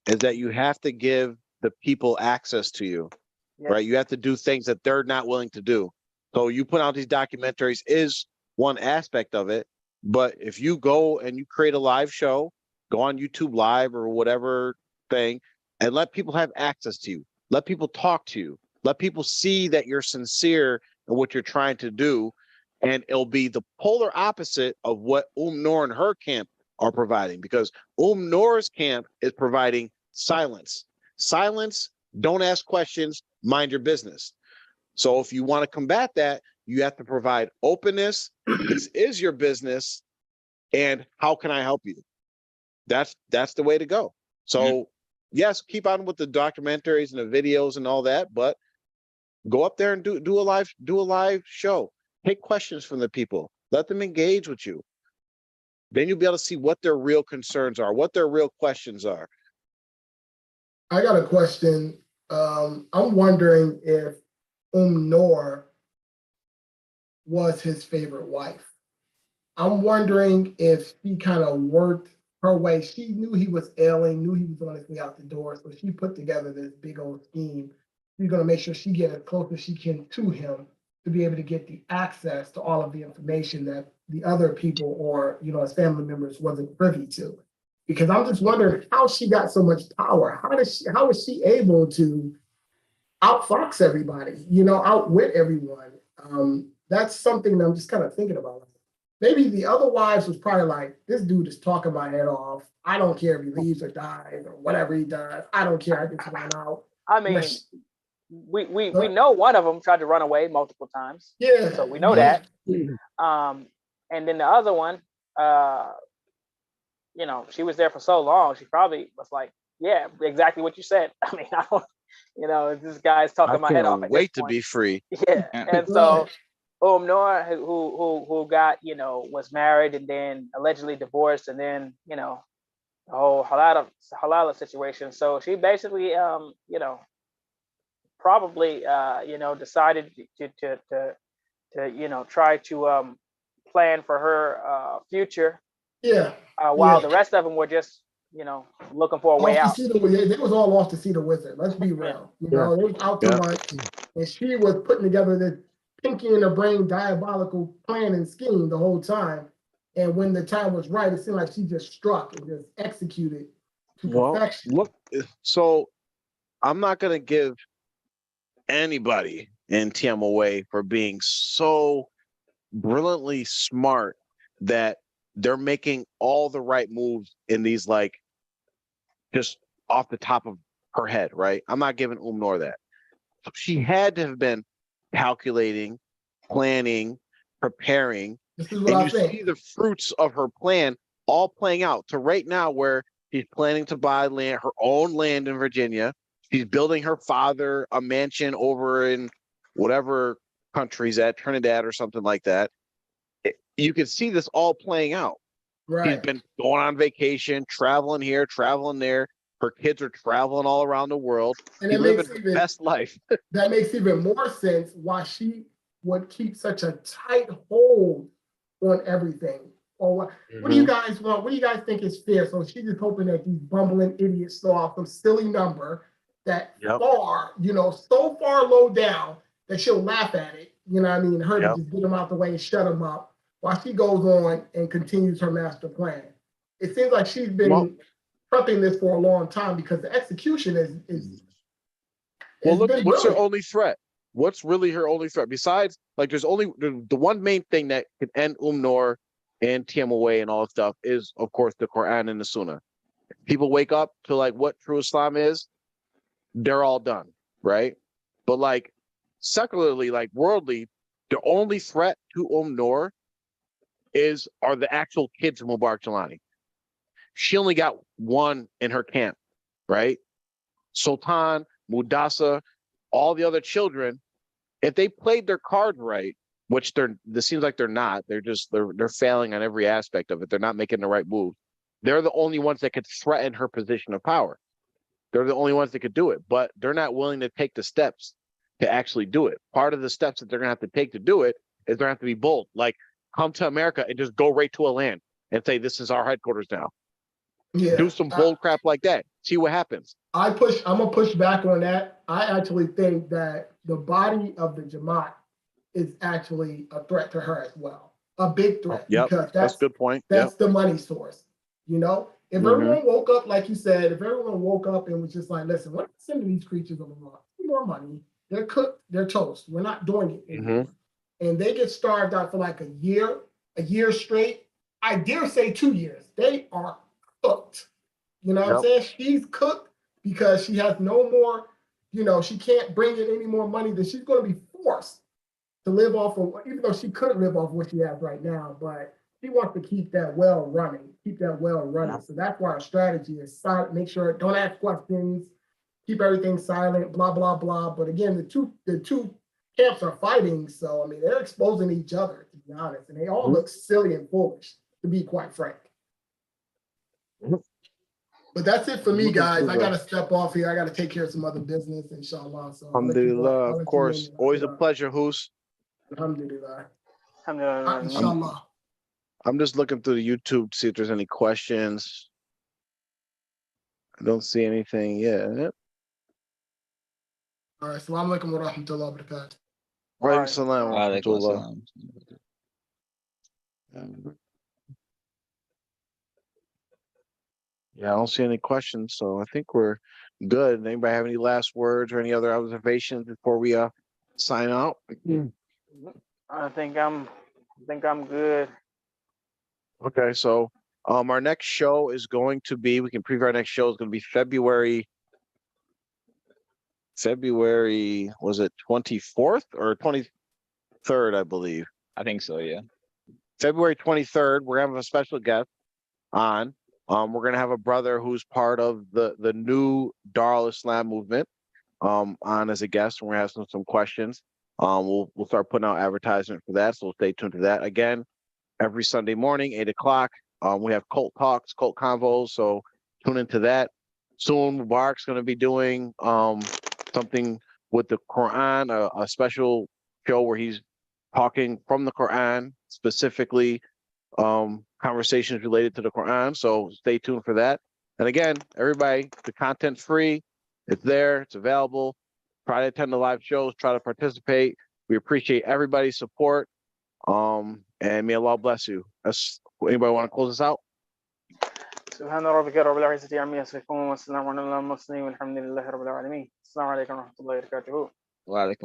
is that you have to give the people access to you, right? You have to do things that they're not willing to do. So you put out these documentaries is one aspect of it, but if you go and you create a live show, go on YouTube Live or whatever thing, and let people have access to you, let people talk to you, let people see that you're sincere in what you're trying to do, and it'll be the polar opposite of what Noor and her camp are providing, because Noor's camp is providing silence. Silence, don't ask questions, mind your business. So if you want to combat that, you have to provide openness. This is your business, and how can I help you? That's the way to go. So yes, keep on with the documentaries and the videos and all that, but go up there and do a live show. Take questions from the people. Let them engage with you. Then you'll be able to see what their real concerns are, what their real questions are. I got a question. I'm wondering if Noor was his favorite wife. I'm wondering if she kind of worked her way. She knew he was ailing, knew he was on his way out the door, so she put together this big old scheme. She's going to make sure she get as close as she can to him to be able to get the access to all of the information that the other people or his family members wasn't privy to. Because I'm just wondering how she got so much power. How was she able to outfox everybody, outwit everyone? That's something that I'm just kind of thinking about. Maybe the other wives was probably like, this dude is talking my head off. I don't care if he leaves or dies or whatever he does. I don't care. I get to run out. I mean, we know one of them tried to run away multiple times. Yeah. So we know that. And then the other one, she was there for so long. She probably was like, yeah, exactly what you said. I mean, I don't, this guy's I talking my head off can't at this wait to point. be free. Yeah, Yeah. and so Noah, who got, was married and then allegedly divorced, and then, the whole halala situation. So she basically, probably, decided to try to plan for her future, Yeah. while the rest of them were just, looking for a way Off to out. see they was all off to see the wizard. Let's be real. They was out to lunch, and she was putting together this pinky in the brain diabolical plan and scheme the whole time. And when the time was right, it seemed like she just struck and just executed to perfection. Look, so I'm not gonna give anybody in TM away for being so brilliantly smart that they're making all the right moves in these, like, just off the top of her head, right? I'm not giving Nor that. She had to have been calculating, planning, preparing, This is what and I you think. see the fruits of her plan all playing out to right now, where she's planning to buy land, her own land in Virginia. She's building her father a mansion over in whatever country's at, Trinidad or something like that. You can see this all playing out. Right. She's been going on vacation, traveling here, traveling there. Her kids are traveling all around the world. And She's it living makes her best life. that makes even more sense why she would keep such a tight hold on everything. Or what do you guys want? What do you guys think is fair? So she's just hoping that these bumbling idiots throw off some silly number that far, so far low down that she'll laugh at it. You know what I mean? Her to just get them out the way and shut them up while she goes on and continues her master plan. It seems like she's been prepping this for a long time because the execution is well, look, what's her only threat? What's really her only threat? Besides, like, there's only the one main thing that can end Nor and TM away and all that stuff is, of course, the Quran and the Sunnah. People wake up to, like, what true Islam is, they're all done, right? But, like, secularly, like, worldly, the only threat to Nor are the actual kids of Mubarak Gilani. She only got one in her camp, right? Sultan, Mudasa, all the other children, if they played their card right, which this seems like they're not, they're failing on every aspect of it. They're not making the right move. They're the only ones that could threaten her position of power. They're the only ones that could do it, but they're not willing to take the steps to actually do it. Part of the steps that they're gonna have to take to do it is they're gonna have to be bold, like come to America and just go right to a land and say, this is our headquarters now. Yeah. Do some bold crap like that. See what happens. I'm gonna push back on that. I actually think that the body of the Jamaat is actually a threat to her as well. A big threat. Because that's a good point. That's the money source. If everyone woke up, like you said, if everyone woke up and was just like, listen, we're not sending these creatures over more money. They're cooked, they're toast. We're not doing it anymore. And they get starved out for like a year straight. I dare say 2 years. They are cooked. You know what I'm saying? She's cooked because she has no more, she can't bring in any more money, then she's going to be forced to live off of, even though she couldn't live off what she has right now, but she wants to keep that well running. So that's why our strategy is silent, make sure, don't ask questions, keep everything silent, blah, blah, blah. But again, the two camps are fighting. So, I mean, they're exposing each other, to be honest, and they all look silly and foolish, to be quite frank. But that's it for me, guys. I got to step off here. I got to take care of some other business, inshallah. So Alhamdulillah, of course. Always a pleasure, Hus. Alhamdulillah. Inshallah. I'm just looking through the YouTube to see if there's any questions. I don't see anything yet. All right. Assalamu alaikum wa rahmatullahi wa barakatuh. Wa alaikum salam wa rahmatullah. Yeah, I don't see any questions, so I think we're good. Anybody have any last words or any other observations before we sign out? I think I'm good. Okay, so our next show is going to be, we can preview our next show is going to be February, was it 24th or 23rd, I believe. I think so, yeah. February 23rd, we're having a special guest on. We're gonna have a brother who's part of the new Dar al-Islam movement on as a guest. We're gonna have some questions. We'll start putting out advertisement for that, so stay tuned to that. Again, every Sunday morning, 8 o'clock. We have cult talks, cult convos, so tune into that. Soon, Mubarak's going to be doing something with the Quran, a special show where he's talking from the Quran, specifically conversations related to the Quran. So stay tuned for that. And again, everybody, the content's free. It's there. It's available. Try to attend the live shows. Try to participate. We appreciate everybody's support. And may Allah bless you. Anybody want to close us out? سبحان ربك رب العزة عما يصفون والسلام على المرسلين والحمد لله رب العالمين. السلام عليكم ورحمة الله وبركاته. Wa alaikum